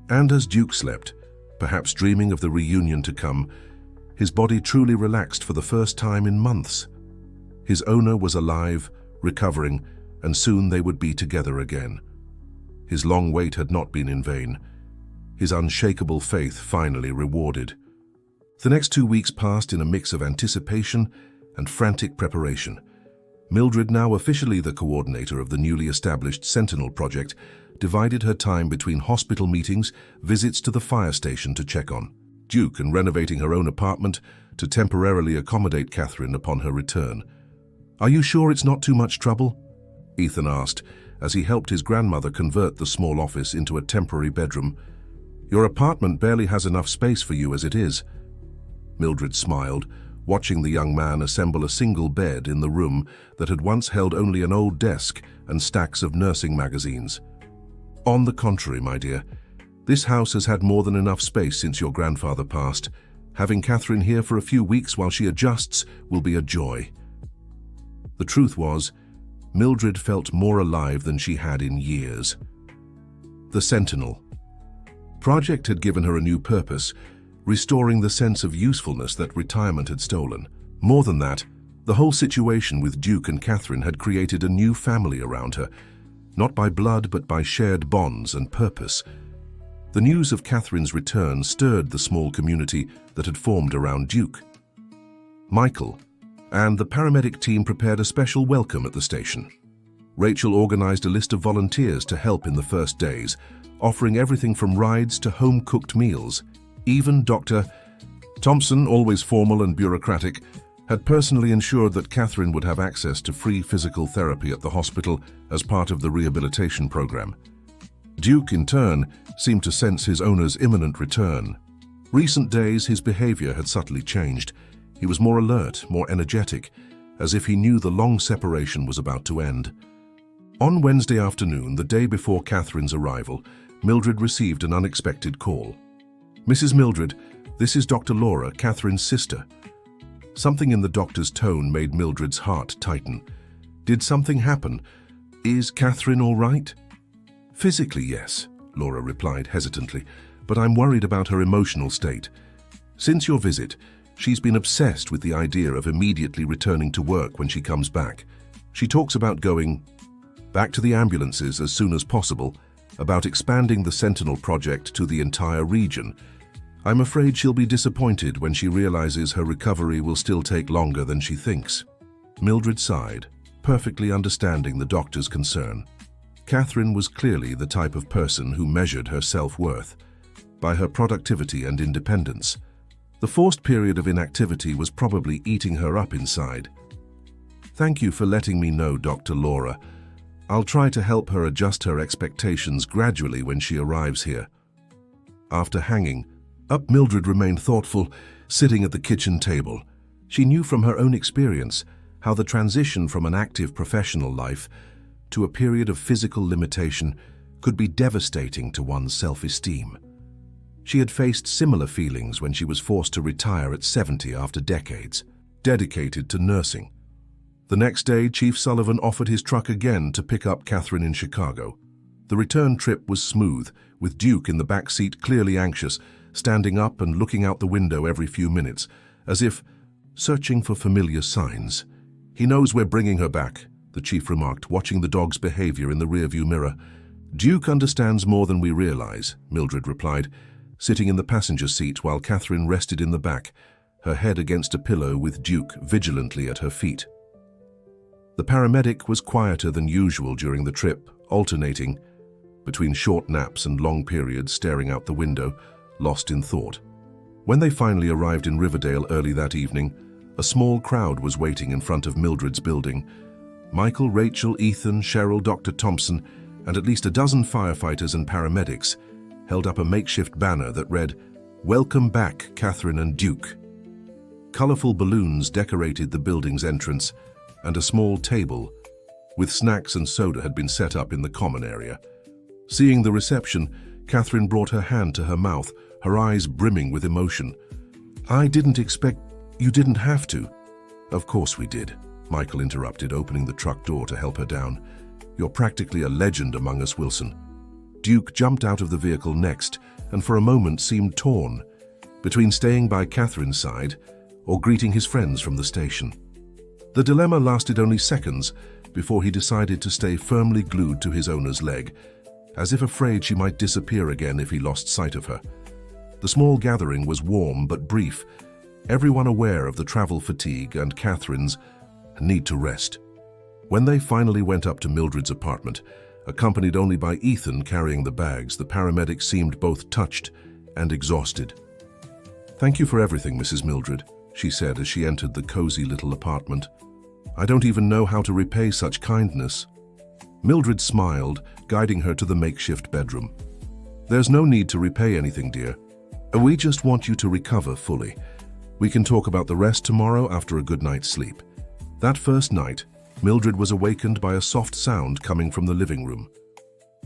A: And as Duke slept, perhaps dreaming of the reunion to come, his body truly relaxed for the first time in months. His owner was alive, recovering, and soon they would be together again. His long wait had not been in vain. His unshakable faith finally rewarded. The next 2 weeks passed in a mix of anticipation and frantic preparation. Mildred, now officially the coordinator of the newly established Sentinel project, divided her time between hospital meetings, visits to the fire station to check on Duke, and renovating her own apartment to temporarily accommodate Catherine upon her return. "Are you sure it's not too much trouble?" Ethan asked, as he helped his grandmother convert the small office into a temporary bedroom. "Your apartment barely has enough space for you as it is." Mildred smiled, watching the young man assemble a single bed in the room that had once held only an old desk and stacks of nursing magazines. "On the contrary, my dear, this house has had more than enough space since your grandfather passed. Having Catherine here for a few weeks while she adjusts will be a joy." The truth was, Mildred felt more alive than she had in years. The Sentinel project had given her a new purpose, restoring the sense of usefulness that retirement had stolen. More than that, the whole situation with Duke and Catherine had created a new family around her, not by blood but by shared bonds and purpose. The news of Catherine's return stirred the small community that had formed around Duke. Michael and the paramedic team prepared a special welcome at the station. Rachel organized a list of volunteers to help in the first days, offering everything from rides to home-cooked meals. Even Dr. Thompson, always formal and bureaucratic, had personally ensured that Catherine would have access to free physical therapy at the hospital as part of the rehabilitation program. Duke, in turn, seemed to sense his owner's imminent return. Recent days, his behavior had subtly changed. He was more alert, more energetic, as if he knew the long separation was about to end. On Wednesday afternoon, the day before Catherine's arrival, Mildred received an unexpected call. "Mrs. Mildred, this is Dr. Laura, Catherine's sister." Something in the doctor's tone made Mildred's heart tighten. "Did something happen? Is Catherine all right?" "Physically, yes," Laura replied hesitantly, "but I'm worried about her emotional state. Since your visit, she's been obsessed with the idea of immediately returning to work when she comes back. She talks about going back to the ambulances as soon as possible, about expanding the Sentinel project to the entire region. I'm afraid she'll be disappointed when she realizes her recovery will still take longer than she thinks." Mildred sighed, perfectly understanding the doctor's concern. Catherine was clearly the type of person who measured her self-worth by her productivity and independence. The forced period of inactivity was probably eating her up inside. "Thank you for letting me know, Dr. Laura. I'll try to help her adjust her expectations gradually when she arrives here." After hanging up, Mildred remained thoughtful, sitting at the kitchen table. She knew from her own experience how the transition from an active professional life to a period of physical limitation could be devastating to one's self-esteem. She had faced similar feelings when she was forced to retire at 70 after decades, dedicated to nursing. The next day, Chief Sullivan offered his truck again to pick up Catherine in Chicago. The return trip was smooth, with Duke in the back seat clearly anxious, standing up and looking out the window every few minutes, as if searching for familiar signs. "He knows we're bringing her back," the chief remarked, watching the dog's behavior in the rearview mirror. "Duke understands more than we realize," Mildred replied, sitting in the passenger seat while Catherine rested in the back, her head against a pillow with Duke vigilantly at her feet. The paramedic was quieter than usual during the trip, alternating between short naps and long periods staring out the window, lost in thought. When they finally arrived in Riverdale early that evening, a small crowd was waiting in front of Mildred's building. Michael, Rachel, Ethan, Cheryl, Dr. Thompson, and at least a dozen firefighters and paramedics held up a makeshift banner that read, "Welcome back, Catherine and Duke." Colorful balloons decorated the building's entrance, and a small table with snacks and soda had been set up in the common area. Seeing the reception, Catherine brought her hand to her mouth, her eyes brimming with emotion. "I didn't expect you didn't have to." "Of course we did," Michael interrupted, opening the truck door to help her down. "You're practically a legend among us, Wilson." Duke jumped out of the vehicle next, and for a moment seemed torn between staying by Catherine's side or greeting his friends from the station. The dilemma lasted only seconds before he decided to stay firmly glued to his owner's leg, as if afraid she might disappear again if he lost sight of her. The small gathering was warm but brief, everyone aware of the travel fatigue and Catherine's need to rest. When they finally went up to Mildred's apartment, accompanied only by Ethan carrying the bags, the paramedics seemed both touched and exhausted. "Thank you for everything, Mrs. Mildred," she said as she entered the cozy little apartment. "I don't even know how to repay such kindness." Mildred smiled, guiding her to the makeshift bedroom. "There's no need to repay anything, dear. We just want you to recover fully. We can talk about the rest tomorrow after a good night's sleep." That first night, Mildred was awakened by a soft sound coming from the living room.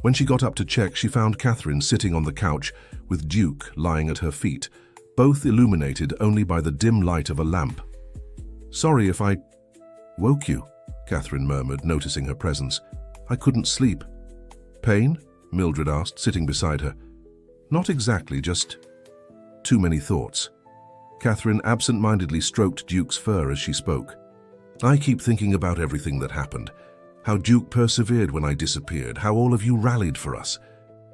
A: When she got up to check, she found Catherine sitting on the couch with Duke lying at her feet, both illuminated only by the dim light of a lamp. "Sorry if I woke you," Catherine murmured, noticing her presence. "I couldn't sleep." "Pain?" Mildred asked, sitting beside her. "Not exactly, just too many thoughts." Catherine absent-mindedly stroked Duke's fur as she spoke. "I keep thinking about everything that happened. How Duke persevered when I disappeared, how all of you rallied for us."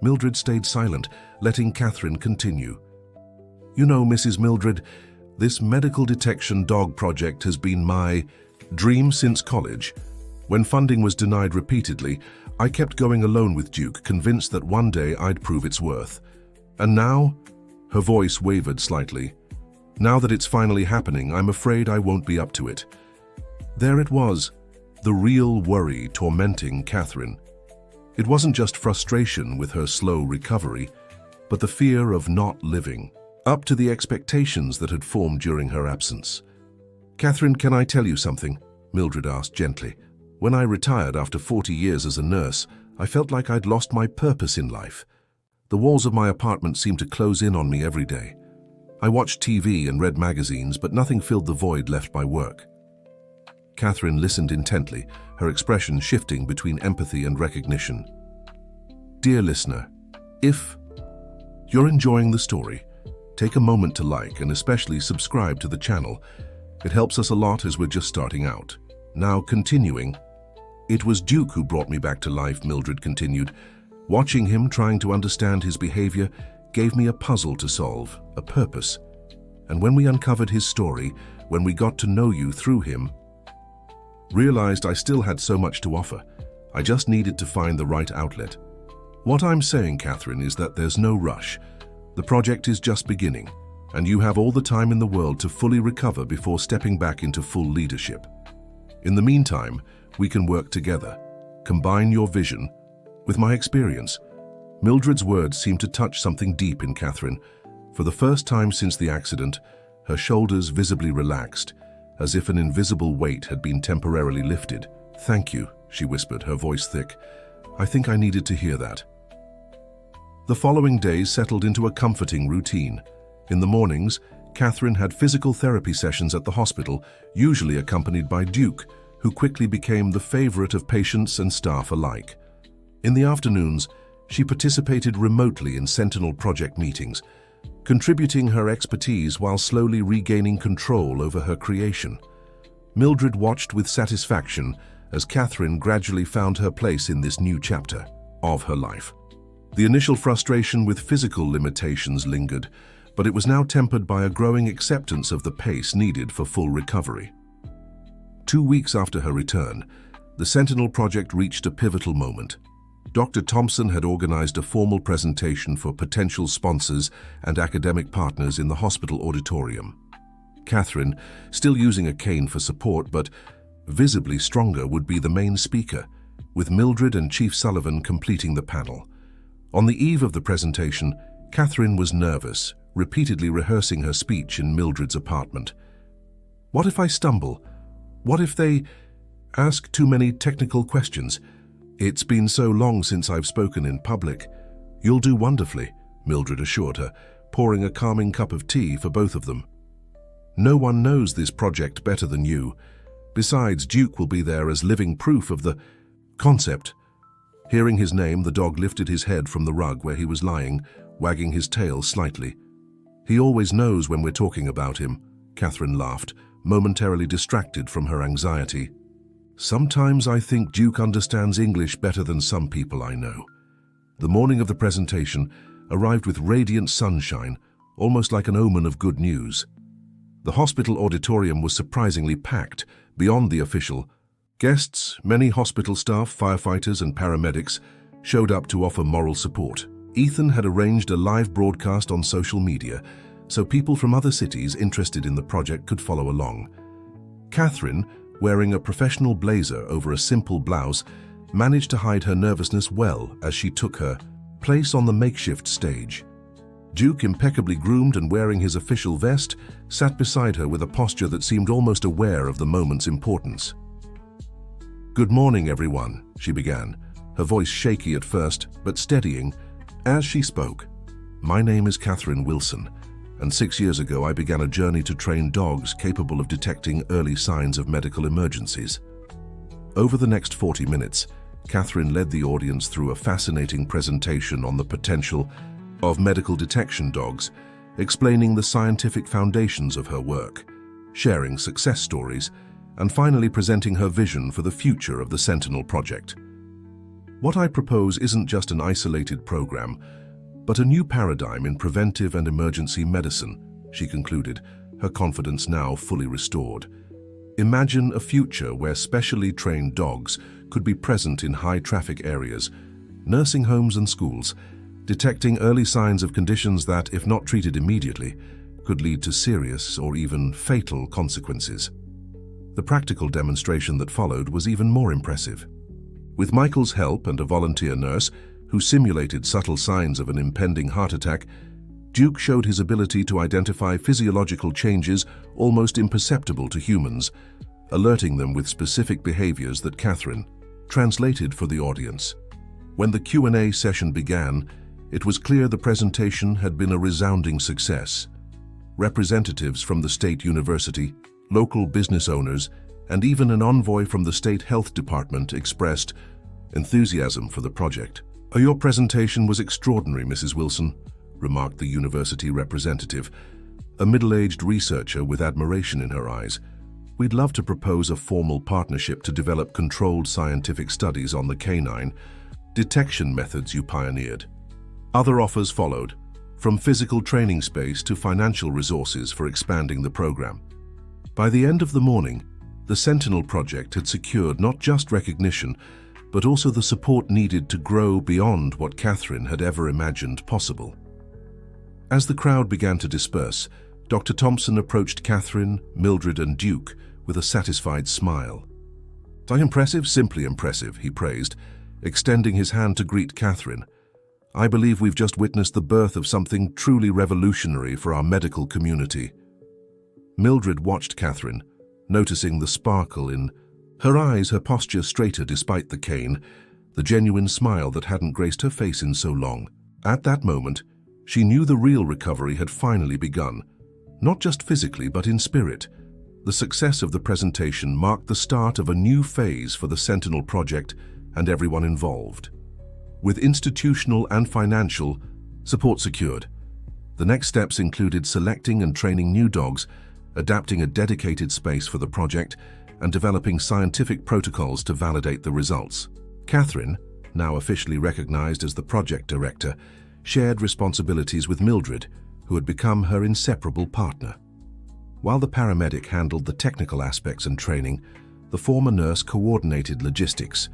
A: Mildred stayed silent, letting Catherine continue. "You know, Mrs. Mildred, this medical detection dog project has been my dream since college. When funding was denied repeatedly, I kept going alone with Duke, convinced that one day I'd prove its worth. And now," her voice wavered slightly, "now that it's finally happening, I'm afraid I won't be up to it." There it was, the real worry tormenting Catherine. It wasn't just frustration with her slow recovery, but the fear of not living up to the expectations that had formed during her absence. "Catherine, can I tell you something?" Mildred asked gently. "When I retired after 40 years as a nurse, I felt like I'd lost my purpose in life. The walls of my apartment seemed to close in on me every day. I watched TV and read magazines, but nothing filled the void left by work." Catherine listened intently, her expression shifting between empathy and recognition. "Dear listener, if you're enjoying the story, take a moment to like and especially subscribe to the channel. It helps us a lot as we're just starting out. Now continuing, it was Duke who brought me back to life," Mildred continued. "Watching him, trying to understand his behavior, gave me a puzzle to solve, a purpose. And when we uncovered his story, when we got to know you through him, realized I still had so much to offer. I just needed to find the right outlet. What I'm saying, Catherine, is that there's no rush. The project is just beginning, and you have all the time in the world to fully recover before stepping back into full leadership. In the meantime, we can work together. Combine your vision with my experience." Mildred's words seemed to touch something deep in Catherine. For the first time since the accident, her shoulders visibly relaxed, as if an invisible weight had been temporarily lifted. "Thank you," she whispered, her voice thick. "I think I needed to hear that." The following days settled into a comforting routine. In the mornings, Catherine had physical therapy sessions at the hospital, usually accompanied by Duke, who quickly became the favorite of patients and staff alike. In the afternoons, she participated remotely in Sentinel project meetings, contributing her expertise while slowly regaining control over her creation. Mildred watched with satisfaction as Catherine gradually found her place in this new chapter of her life. The initial frustration with physical limitations lingered, but it was now tempered by a growing acceptance of the pace needed for full recovery. 2 weeks after her return, the Sentinel project reached a pivotal moment. Dr. Thompson had organized a formal presentation for potential sponsors and academic partners in the hospital auditorium. Catherine, still using a cane for support but visibly stronger, would be the main speaker. with Mildred and Chief Sullivan completing the panel. On the eve of the presentation, Catherine was nervous, repeatedly rehearsing her speech in Mildred's apartment. What if I stumble? What if they ask too many technical questions? It's been so long since I've spoken in public. You'll do wonderfully, Mildred assured her, pouring a calming cup of tea for both of them. No one knows this project better than you. Besides, Duke will be there as living proof of the concept. Hearing his name, the dog lifted his head from the rug where he was lying, wagging his tail slightly. He always knows when we're talking about him, Catherine laughed, momentarily distracted from her anxiety. Sometimes I think Duke understands English better than some people I know. The morning of the presentation arrived with radiant sunshine, almost like an omen of good news. The hospital auditorium was surprisingly packed, beyond the official. Guests, many hospital staff, firefighters and paramedics, showed up to offer moral support. Ethan had arranged a live broadcast on social media, so people from other cities interested in the project could follow along. Catherine, wearing a professional blazer over a simple blouse, managed to hide her nervousness well as she took her place on the makeshift stage. Duke, impeccably groomed and wearing his official vest, sat beside her with a posture that seemed almost aware of the moment's importance. "Good morning, everyone," she began, her voice shaky at first, but steadying as she spoke. "My name is Catherine Wilson, and 6 years ago I began a journey to train dogs capable of detecting early signs of medical emergencies." Over the next 40 minutes, Catherine led the audience through a fascinating presentation on the potential of medical detection dogs, explaining the scientific foundations of her work, sharing success stories, and finally presenting her vision for the future of the Sentinel Project. "What I propose isn't just an isolated program, but a new paradigm in preventive and emergency medicine," she concluded, her confidence now fully restored. "Imagine a future where specially trained dogs could be present in high-traffic areas, nursing homes and schools, detecting early signs of conditions that, if not treated immediately, could lead to serious or even fatal consequences." The practical demonstration that followed was even more impressive. With Michael's help and a volunteer nurse, who simulated subtle signs of an impending heart attack, Duke showed his ability to identify physiological changes almost imperceptible to humans, alerting them with specific behaviors that Catherine translated for the audience. When the Q&A session began, it was clear the presentation had been a resounding success. Representatives from the state university, local business owners, and even an envoy from the state health department expressed enthusiasm for the project. "Your presentation was extraordinary, Mrs. Wilson," remarked the university representative, a middle-aged researcher with admiration in her eyes. "We'd love to propose a formal partnership to develop controlled scientific studies on the canine detection methods you pioneered." Other offers followed, from physical training space to financial resources for expanding the program. By the end of the morning, the Sentinel Project had secured not just recognition, but also the support needed to grow beyond what Catherine had ever imagined possible. As the crowd began to disperse, Dr. Thompson approached Catherine, Mildred, and Duke with a satisfied smile. "Impressive, simply impressive," he praised, extending his hand to greet Catherine. "I believe we've just witnessed the birth of something truly revolutionary for our medical community." Mildred watched Catherine, noticing the sparkle in her eyes, her posture straighter despite the cane, the genuine smile that hadn't graced her face in so long. At that moment, she knew the real recovery had finally begun, not just physically but in spirit. The success of the presentation marked the start of a new phase for the Sentinel Project and everyone involved. With institutional and financial support secured, the next steps included selecting and training new dogs, adapting a dedicated space for the project, and developing scientific protocols to validate the results. Catherine, now officially recognized as the project director, shared responsibilities with Mildred, who had become her inseparable partner. While the paramedic handled the technical aspects and training, the former nurse coordinated logistics,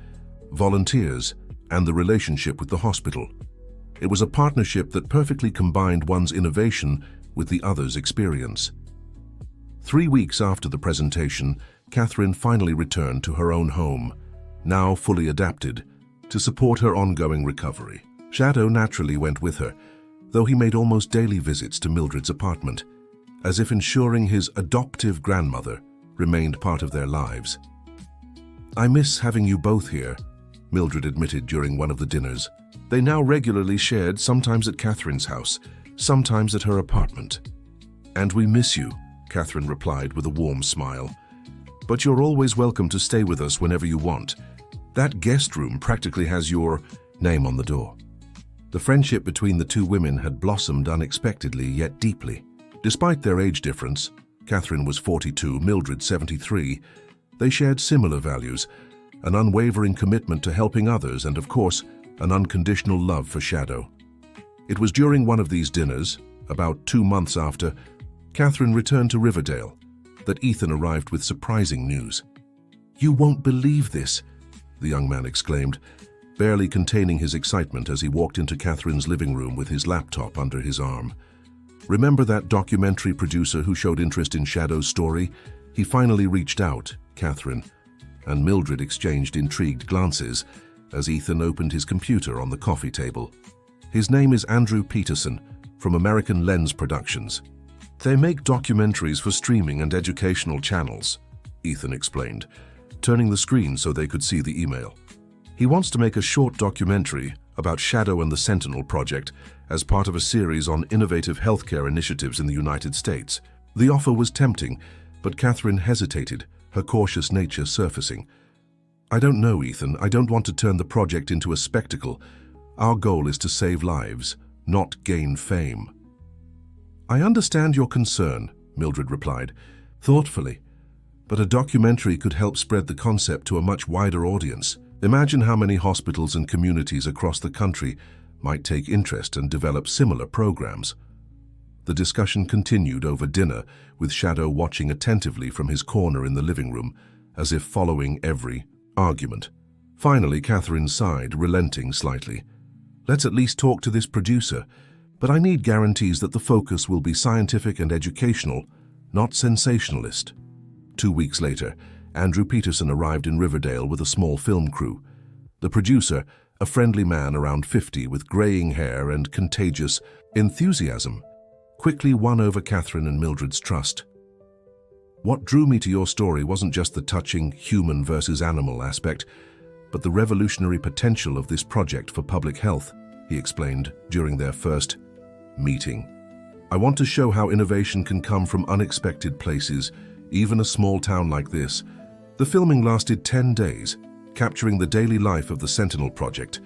A: volunteers, and the relationship with the hospital. It was a partnership that perfectly combined one's innovation with the other's experience. 3 weeks after the presentation, Catherine finally returned to her own home. now fully adapted, to support her ongoing recovery. Shadow naturally went with her, though he made almost daily visits to Mildred's apartment, as if ensuring his adoptive grandmother remained part of their lives. "I miss having you both here," Mildred admitted during one of the dinners. They now regularly shared, sometimes at Catherine's house, sometimes at her apartment. "And we miss you," Catherine replied with a warm smile. "But you're always welcome to stay with us whenever you want. That guest room practically has your name on the door." The friendship between the two women had blossomed unexpectedly yet deeply. Despite their age difference, Catherine was 42, Mildred 73, they shared similar values, an unwavering commitment to helping others and, of course, an unconditional love for Shadow. It was during one of these dinners, about 2 months after Catherine returned to Riverdale, that Ethan arrived with surprising news. "You won't believe this," the young man exclaimed, barely containing his excitement as he walked into Catherine's living room with his laptop under his arm. "Remember that documentary producer who showed interest in Shadow's story? He finally reached out," Catherine and Mildred exchanged intrigued glances as Ethan opened his computer on the coffee table. "His name is Andrew Peterson, from American Lens Productions. They make documentaries for streaming and educational channels," Ethan explained, turning the screen so they could see the email. "He wants to make a short documentary about Shadow and the Sentinel Project as part of a series on innovative healthcare initiatives in the United States." The offer was tempting, but Catherine hesitated, her cautious nature surfacing. "I don't know, Ethan. I don't want to turn the project into a spectacle. Our goal is to save lives, not gain fame." "I understand your concern," Mildred replied, thoughtfully, "but a documentary could help spread the concept to a much wider audience. Imagine how many hospitals and communities across the country might take interest and develop similar programs." The discussion continued over dinner, with Shadow watching attentively from his corner in the living room, as if following every argument. Finally, Catherine sighed, relenting slightly. "Let's at least talk to this producer, but I need guarantees that the focus will be scientific and educational, not sensationalist." 2 weeks later, Andrew Peterson arrived in Riverdale with a small film crew. The producer, a friendly man around 50 with graying hair and contagious enthusiasm, quickly won over Catherine and Mildred's trust. "What drew me to your story wasn't just the touching human versus animal aspect, but the revolutionary potential of this project for public health," he explained during their first meeting. "I want to show how innovation can come from unexpected places, even a small town like this." The filming lasted 10 days, capturing the daily life of the Sentinel Project,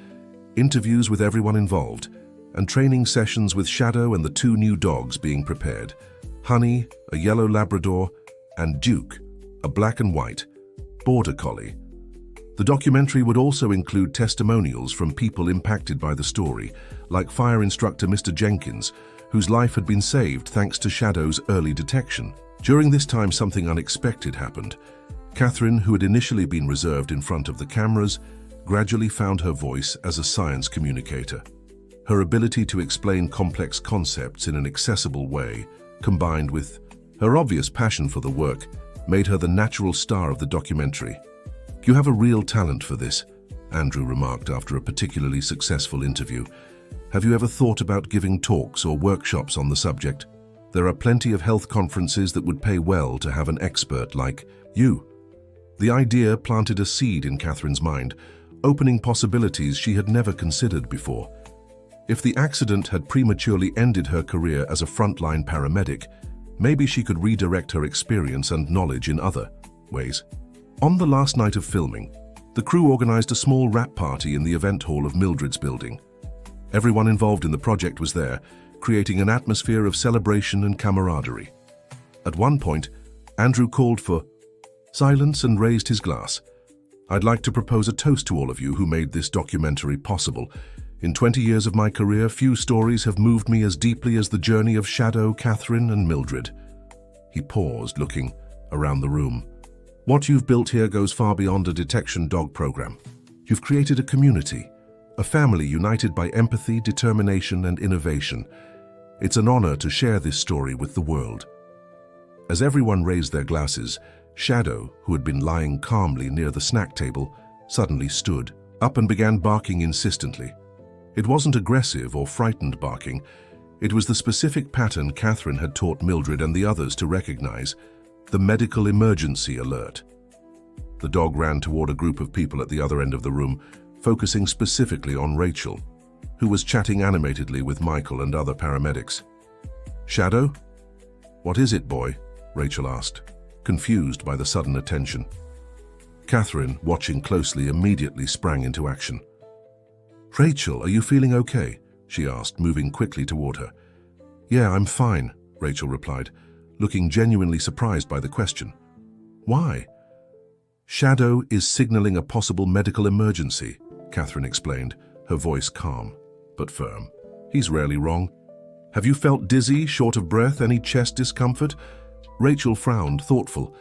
A: interviews with everyone involved, and training sessions with Shadow and the 2 new dogs being prepared, Honey, a yellow Labrador, and Duke, a black and white border collie. The documentary would also include testimonials from people impacted by the story, like fire instructor Mr. Jenkins, whose life had been saved thanks to Shadow's early detection. During this time, something unexpected happened. Catherine, who had initially been reserved in front of the cameras, gradually found her voice as a science communicator. Her ability to explain complex concepts in an accessible way, combined with her obvious passion for the work, made her the natural star of the documentary. "You have a real talent for this," Andrew remarked after a particularly successful interview. "Have you ever thought about giving talks or workshops on the subject? There are plenty of health conferences that would pay well to have an expert like you." The idea planted a seed in Catherine's mind, opening possibilities she had never considered before. If the accident had prematurely ended her career as a frontline paramedic, maybe she could redirect her experience and knowledge in other ways. On the last night of filming, the crew organized a small wrap party in the event hall of Mildred's building. Everyone involved in the project was there, creating an atmosphere of celebration and camaraderie. At one point, Andrew called for silence and raised his glass. "I'd like to propose a toast to all of you who made this documentary possible. In 20 years of my career, few stories have moved me as deeply as the journey of Shadow, Catherine, and Mildred." He paused, looking around the room. "What you've built here goes far beyond a detection dog program. You've created a community, a family united by empathy, determination, and innovation. It's an honor to share this story with the world." As everyone raised their glasses, Shadow, who had been lying calmly near the snack table, suddenly stood up and began barking insistently. It wasn't aggressive or frightened barking. It was the specific pattern Catherine had taught Mildred and the others to recognize, the medical emergency alert. The dog ran toward a group of people at the other end of the room, focusing specifically on Rachel, who was chatting animatedly with Michael and other paramedics. "Shadow? What is it, boy?" Rachel asked, confused by the sudden attention. Catherine, watching closely, immediately sprang into action. "Rachel, are you feeling okay?" she asked, moving quickly toward her. "Yeah, I'm fine," Rachel replied, looking genuinely surprised by the question. "Why?" "Shadow is signaling a possible medical emergency," Catherine explained, her voice calm but firm. "He's rarely wrong. Have you felt dizzy, short of breath, any chest discomfort?" Rachel frowned, thoughtful.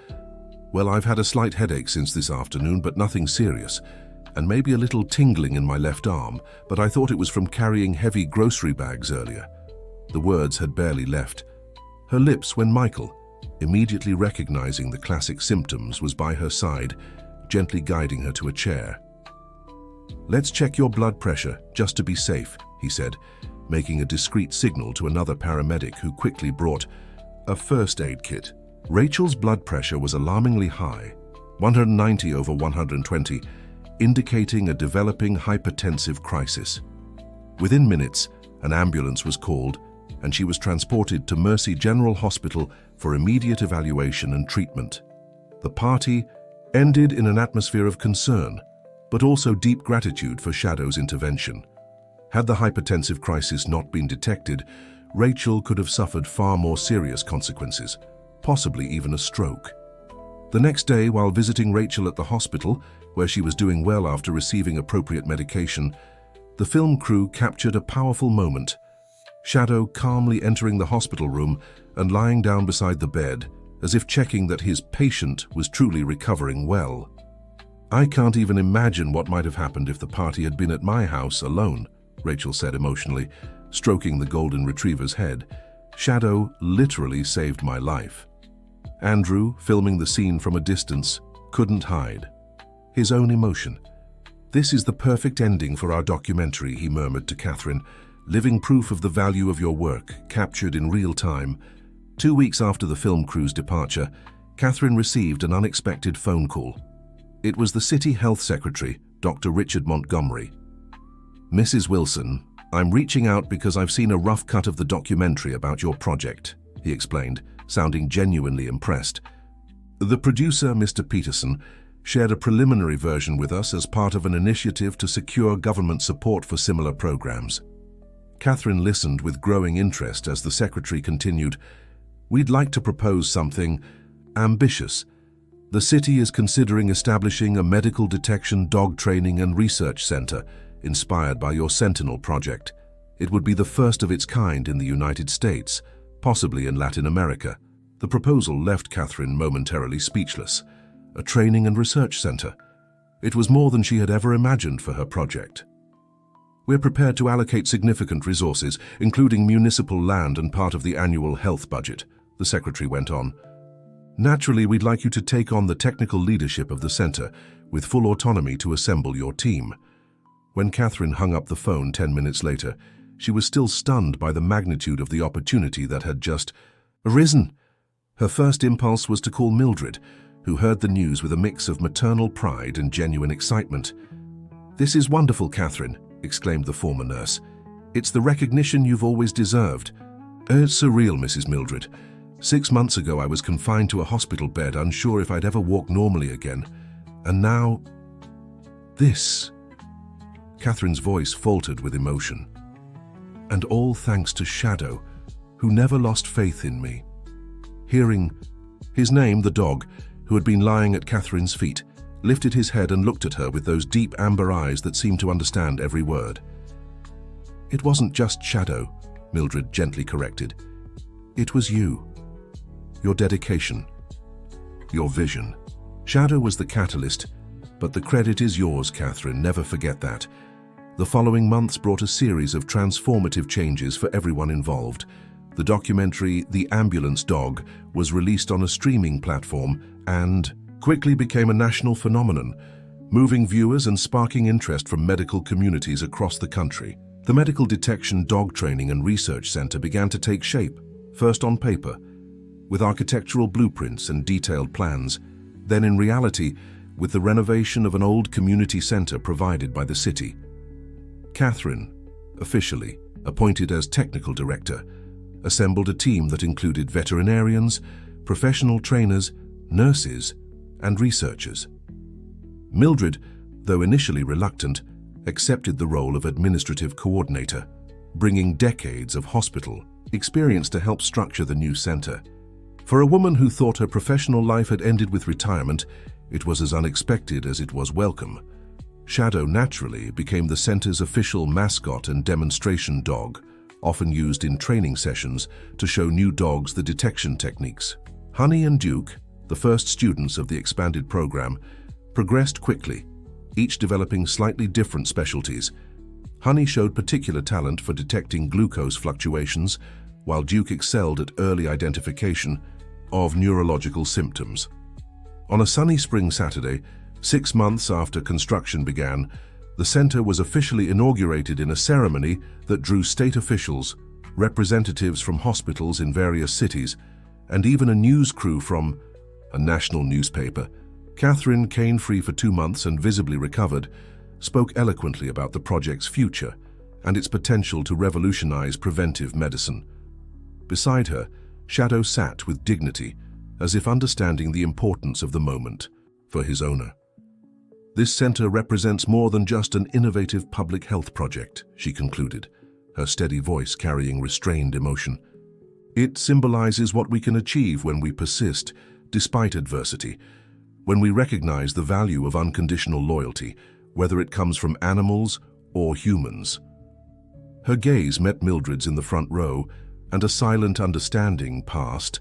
A: "Well, I've had a slight headache since this afternoon, but nothing serious, and maybe a little tingling in my left arm, but I thought it was from carrying heavy grocery bags earlier." The words had barely left her lips when Michael, immediately recognizing the classic symptoms, was by her side, gently guiding her to a chair. "Let's check your blood pressure, just to be safe," he said, making a discreet signal to another paramedic who quickly brought a first aid kit. Rachel's blood pressure was alarmingly high, 190 over 120, indicating a developing hypertensive crisis. Within minutes, an ambulance was called, and she was transported to Mercy General Hospital for immediate evaluation and treatment. The party ended in an atmosphere of concern, but also deep gratitude for Shadow's intervention. Had the hypertensive crisis not been detected, Rachel could have suffered far more serious consequences, possibly even a stroke. The next day, while visiting Rachel at the hospital, where she was doing well after receiving appropriate medication, the film crew captured a powerful moment. Shadow calmly entering the hospital room and lying down beside the bed, as if checking that his patient was truly recovering well. "I can't even imagine what might have happened if the party had been at my house alone," Rachel said emotionally, stroking the golden retriever's head. "Shadow literally saved my life." Andrew, filming the scene from a distance, couldn't hide his own emotion. "This is the perfect ending for our documentary," he murmured to Catherine, "living proof of the value of your work, captured in real time." 2 weeks after the film crew's departure, Catherine received an unexpected phone call. It was the City Health Secretary, Dr. Richard Montgomery. "Mrs. Wilson, I'm reaching out because I've seen a rough cut of the documentary about your project," he explained, sounding genuinely impressed. "The producer, Mr. Peterson, shared a preliminary version with us as part of an initiative to secure government support for similar programs." Catherine listened with growing interest as the secretary continued, "We'd like to propose something ambitious. The city is considering establishing a medical detection dog training and research center inspired by your Sentinel project. It would be the first of its kind in the United States, possibly in Latin America." The proposal left Catherine momentarily speechless. A training and research center. It was more than she had ever imagined for her project. "We're prepared to allocate significant resources, including municipal land and part of the annual health budget," the secretary went on. "Naturally, we'd like you to take on the technical leadership of the center, with full autonomy to assemble your team." When Catherine hung up the phone 10 minutes later, she was still stunned by the magnitude of the opportunity that had just arisen. Her first impulse was to call Mildred, who heard the news with a mix of maternal pride and genuine excitement. "This is wonderful, Catherine," exclaimed the former nurse. "It's the recognition you've always deserved." "It's surreal, Mrs. Mildred. 6 months ago I was confined to a hospital bed, unsure if I'd ever walk normally again. And now, this." Catherine's voice faltered with emotion. "And all thanks to Shadow, who never lost faith in me." Hearing his name, the dog, who had been lying at Catherine's feet, lifted his head and looked at her with those deep amber eyes that seemed to understand every word. "It wasn't just Shadow," Mildred gently corrected. "It was you. Your dedication. Your vision. Shadow was the catalyst, but the credit is yours, Catherine, never forget that." The following months brought a series of transformative changes for everyone involved. The documentary The Ambulance Dog was released on a streaming platform and quickly became a national phenomenon. moving viewers and sparking interest from medical communities across the country. The Medical Detection Dog Training and Research Center began to take shape, first on paper, with architectural blueprints and detailed plans, then in reality, with the renovation of an old community center provided by the city. Catherine, officially appointed as technical director, assembled a team that included veterinarians, professional trainers, nurses, and researchers. Mildred, though initially reluctant, accepted the role of administrative coordinator, bringing decades of hospital experience to help structure the new center. For a woman who thought her professional life had ended with retirement, it was as unexpected as it was welcome. Shadow naturally became the center's official mascot and demonstration dog, often used in training sessions to show new dogs the detection techniques. Honey and Duke, the first students of the expanded program, progressed quickly, each developing slightly different specialties. Honey showed particular talent for detecting glucose fluctuations, while Duke excelled at early identification of neurological symptoms. On a sunny spring Saturday, 6 months after construction began, the center was officially inaugurated in a ceremony that drew state officials, representatives from hospitals in various cities, and even a news crew from a national newspaper. Catherine, cane-free for 2 months and visibly recovered, spoke eloquently about the project's future and its potential to revolutionize preventive medicine. Beside her, Shadow sat with dignity, as if understanding the importance of the moment for his owner. This center represents more than just an innovative public health project, she concluded, her steady voice carrying restrained emotion. It symbolizes what we can achieve when we persist, despite adversity, when we recognize the value of unconditional loyalty, whether it comes from animals or humans. Her gaze met Mildred's in the front row, and a silent understanding passed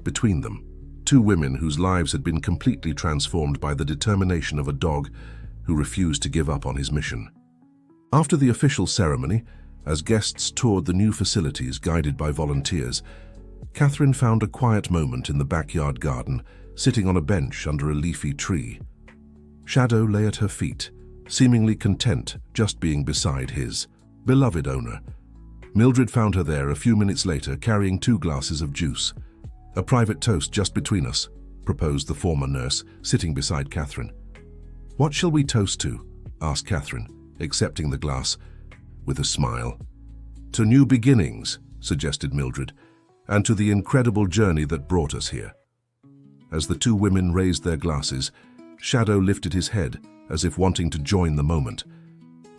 A: between them. Two women whose lives had been completely transformed by the determination of a dog who refused to give up on his mission. After the official ceremony, as guests toured the new facilities guided by volunteers, Catherine found a quiet moment in the backyard garden, sitting on a bench under a leafy tree. Shadow lay at her feet, seemingly content just being beside his beloved owner. Mildred found her there a few minutes later, carrying 2 glasses of juice. "A private toast just between us," proposed the former nurse, sitting beside Catherine. "What shall we toast to?" asked Catherine, accepting the glass with a smile. "To new beginnings," suggested Mildred, "and to the incredible journey that brought us here." As the 2 women raised their glasses, Shadow lifted his head as if wanting to join the moment.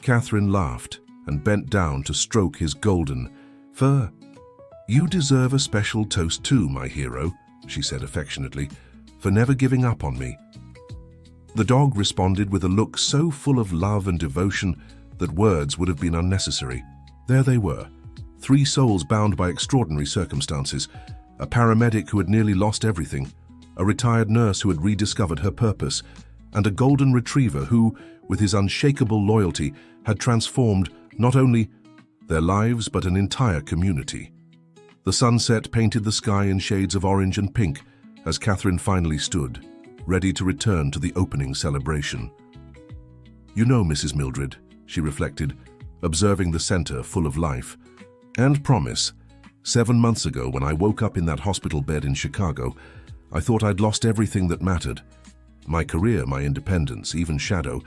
A: Catherine laughed and bent down to stroke his golden fur. "You deserve a special toast too, my hero," she said affectionately, "for never giving up on me." The dog responded with a look so full of love and devotion that words would have been unnecessary. There they were, 3 souls bound by extraordinary circumstances, a paramedic who had nearly lost everything, a retired nurse who had rediscovered her purpose, and a golden retriever who, with his unshakable loyalty, had transformed not only their lives but an entire community. The sunset painted the sky in shades of orange and pink as Catherine finally stood, ready to return to the opening celebration. "You know, Mrs. Mildred," she reflected, observing the center full of life and promise, 7 months ago when I woke up in that hospital bed in Chicago, I thought I'd lost everything that mattered. My career, my independence, even Shadow.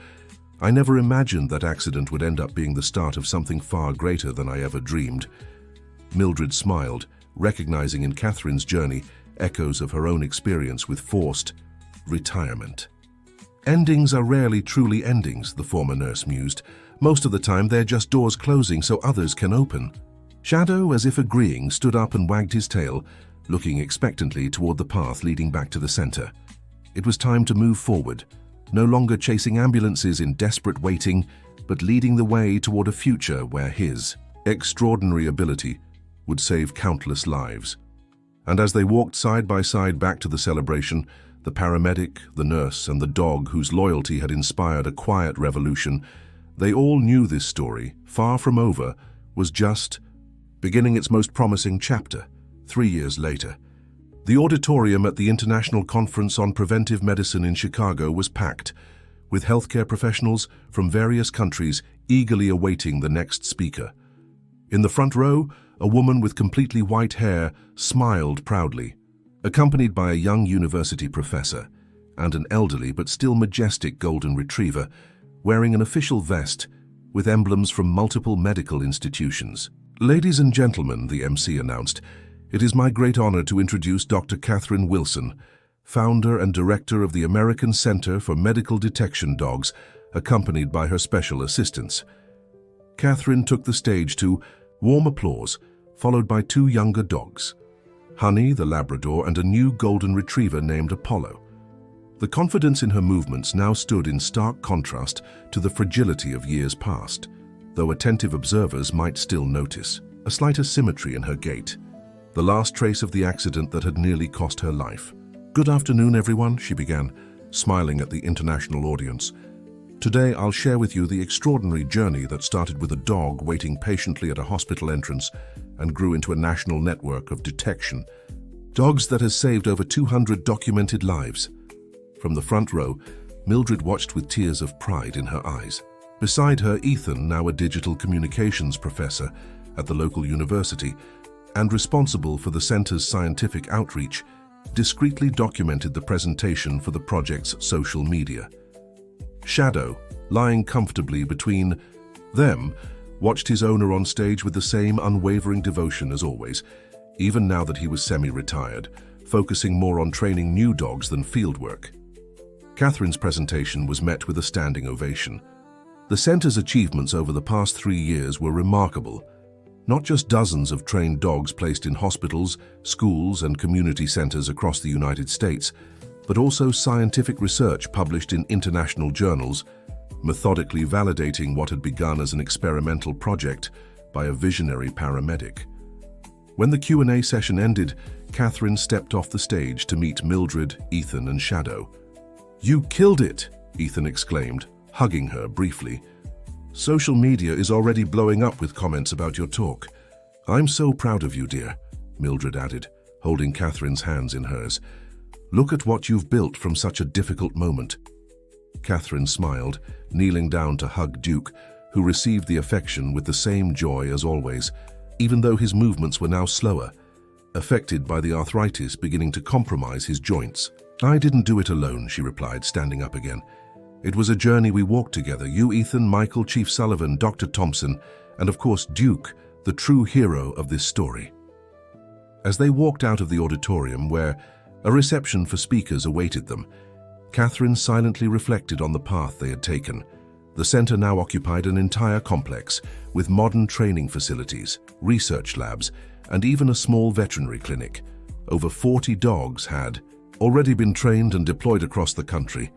A: I never imagined that accident would end up being the start of something far greater than I ever dreamed. Mildred smiled, recognizing in Catherine's journey echoes of her own experience with forced retirement. "Endings are rarely truly endings," the former nurse mused. "Most of the time they're just doors closing so others can open." Shadow, as if agreeing, stood up and wagged his tail, looking expectantly toward the path leading back to the center. It was time to move forward, no longer chasing ambulances in desperate waiting, but leading the way toward a future where his extraordinary ability would save countless lives. And as they walked side by side back to the celebration, the paramedic, the nurse, and the dog whose loyalty had inspired a quiet revolution, they all knew this story, far from over, was just beginning its most promising chapter. 3 years later, the auditorium at the International Conference on Preventive Medicine in Chicago was packed, with healthcare professionals from various countries eagerly awaiting the next speaker. In the front row, a woman with completely white hair smiled proudly, accompanied by a young university professor and an elderly but still majestic golden retriever wearing an official vest with emblems from multiple medical institutions. "Ladies and gentlemen," the MC announced, "it is my great honor to introduce Dr. Catherine Wilson, founder and director of the American Center for Medical Detection Dogs, accompanied by her special assistants." Catherine took the stage to warm applause, followed by two younger dogs, Honey, the Labrador, and a new golden retriever named Apollo. The confidence in her movements now stood in stark contrast to the fragility of years past, though attentive observers might still notice a slight asymmetry in her gait, the last trace of the accident that had nearly cost her life. "Good afternoon, everyone," she began, smiling at the international audience. "Today I'll share with you the extraordinary journey that started with a dog waiting patiently at a hospital entrance and grew into a national network of detection. Dogs that has saved over 200 documented lives." From the front row, Mildred watched with tears of pride in her eyes. Beside her, Ethan, now a digital communications professor at the local university and responsible for the center's scientific outreach, discreetly documented the presentation for the project's social media. Shadow, lying comfortably between them, watched his owner on stage with the same unwavering devotion as always, even now that he was semi-retired, focusing more on training new dogs than fieldwork. Catherine's presentation was met with a standing ovation. The center's achievements over the past 3 years were remarkable. Not just dozens of trained dogs placed in hospitals, schools, and community centers across the United States, but also scientific research published in international journals, methodically validating what had begun as an experimental project by a visionary paramedic. When the Q&A session ended, Catherine stepped off the stage to meet Mildred, Ethan, and Shadow. "You killed it!" Ethan exclaimed, hugging her briefly. "Social media is already blowing up with comments about your talk. I'm so proud of you, dear," Mildred added, holding Catherine's hands in hers. "Look at what you've built from such a difficult moment." Catherine smiled, kneeling down to hug Duke, who received the affection with the same joy as always, even though his movements were now slower, affected by the arthritis beginning to compromise his joints. "I didn't do it alone," she replied, standing up again. "It was a journey we walked together, you, Ethan, Michael, Chief Sullivan, Dr. Thompson, and of course Duke, the true hero of this story." As they walked out of the auditorium where a reception for speakers awaited them, Catherine silently reflected on the path they had taken. The center now occupied an entire complex with modern training facilities, research labs, and even a small veterinary clinic. Over 40 dogs had already been trained and deployed across the country,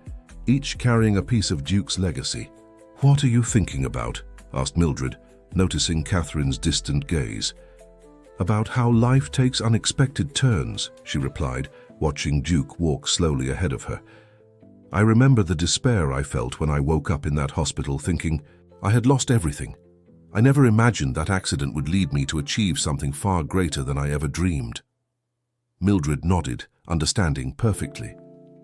A: each carrying a piece of Duke's legacy. "What are you thinking about?" asked Mildred, noticing Catherine's distant gaze. "About how life takes unexpected turns," she replied, watching Duke walk slowly ahead of her. "I remember the despair I felt when I woke up in that hospital thinking I had lost everything. I never imagined that accident would lead me to achieve something far greater than I ever dreamed." Mildred nodded, understanding perfectly.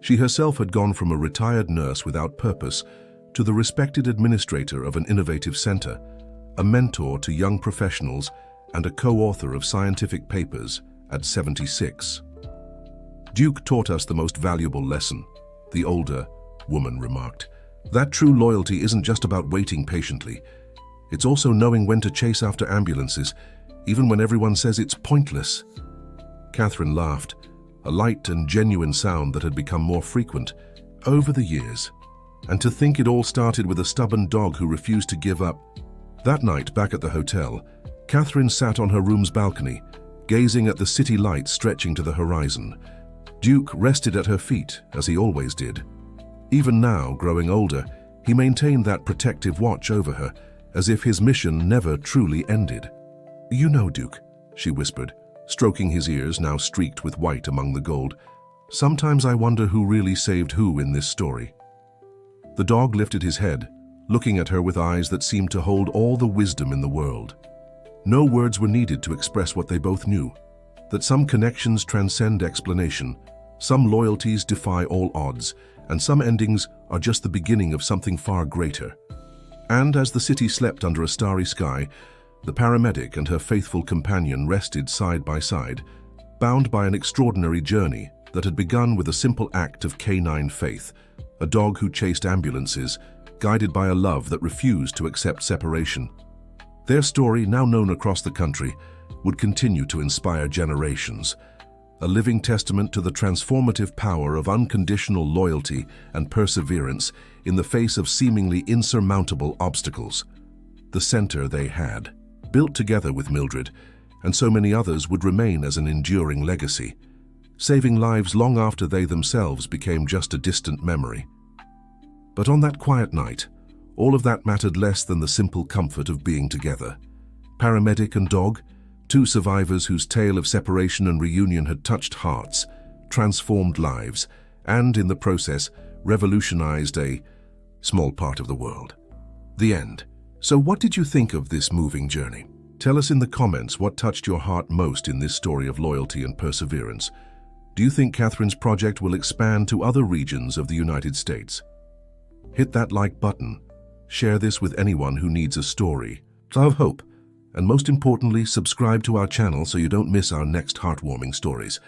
A: She herself had gone from a retired nurse without purpose to the respected administrator of an innovative center, a mentor to young professionals, and a co-author of scientific papers at 76. "Duke taught us the most valuable lesson," the older woman remarked. "That true loyalty isn't just about waiting patiently. It's also knowing when to chase after ambulances, even when everyone says it's pointless." Catherine laughed, a light and genuine sound that had become more frequent over the years. And to think it all started with a stubborn dog who refused to give up. That night, back at the hotel, Catherine sat on her room's balcony, gazing at the city lights stretching to the horizon. Duke rested at her feet, as he always did. Even now, growing older, he maintained that protective watch over her, as if his mission never truly ended. "You know, Duke," she whispered, stroking his ears, now streaked with white among the gold. "Sometimes I wonder who really saved who in this story." The dog lifted his head, looking at her with eyes that seemed to hold all the wisdom in the world. No words were needed to express what they both knew, that some connections transcend explanation, some loyalties defy all odds, and some endings are just the beginning of something far greater. And as the city slept under a starry sky, the paramedic and her faithful companion rested side by side, bound by an extraordinary journey that had begun with a simple act of canine faith, a dog who chased ambulances, guided by a love that refused to accept separation. Their story, now known across the country, would continue to inspire generations, a living testament to the transformative power of unconditional loyalty and perseverance in the face of seemingly insurmountable obstacles. The center they had, built together with Mildred, and so many others, would remain as an enduring legacy, saving lives long after they themselves became just a distant memory. But on that quiet night, all of that mattered less than the simple comfort of being together. Paramedic and dog, two survivors whose tale of separation and reunion had touched hearts, transformed lives, and in the process revolutionized a small part of the world. The end. So what did you think of this moving journey? Tell us in the comments what touched your heart most in this story of loyalty and perseverance. Do you think Catherine's project will expand to other regions of the United States? Hit that like button. Share this with anyone who needs a story of hope. And most importantly, subscribe to our channel so you don't miss our next heartwarming stories.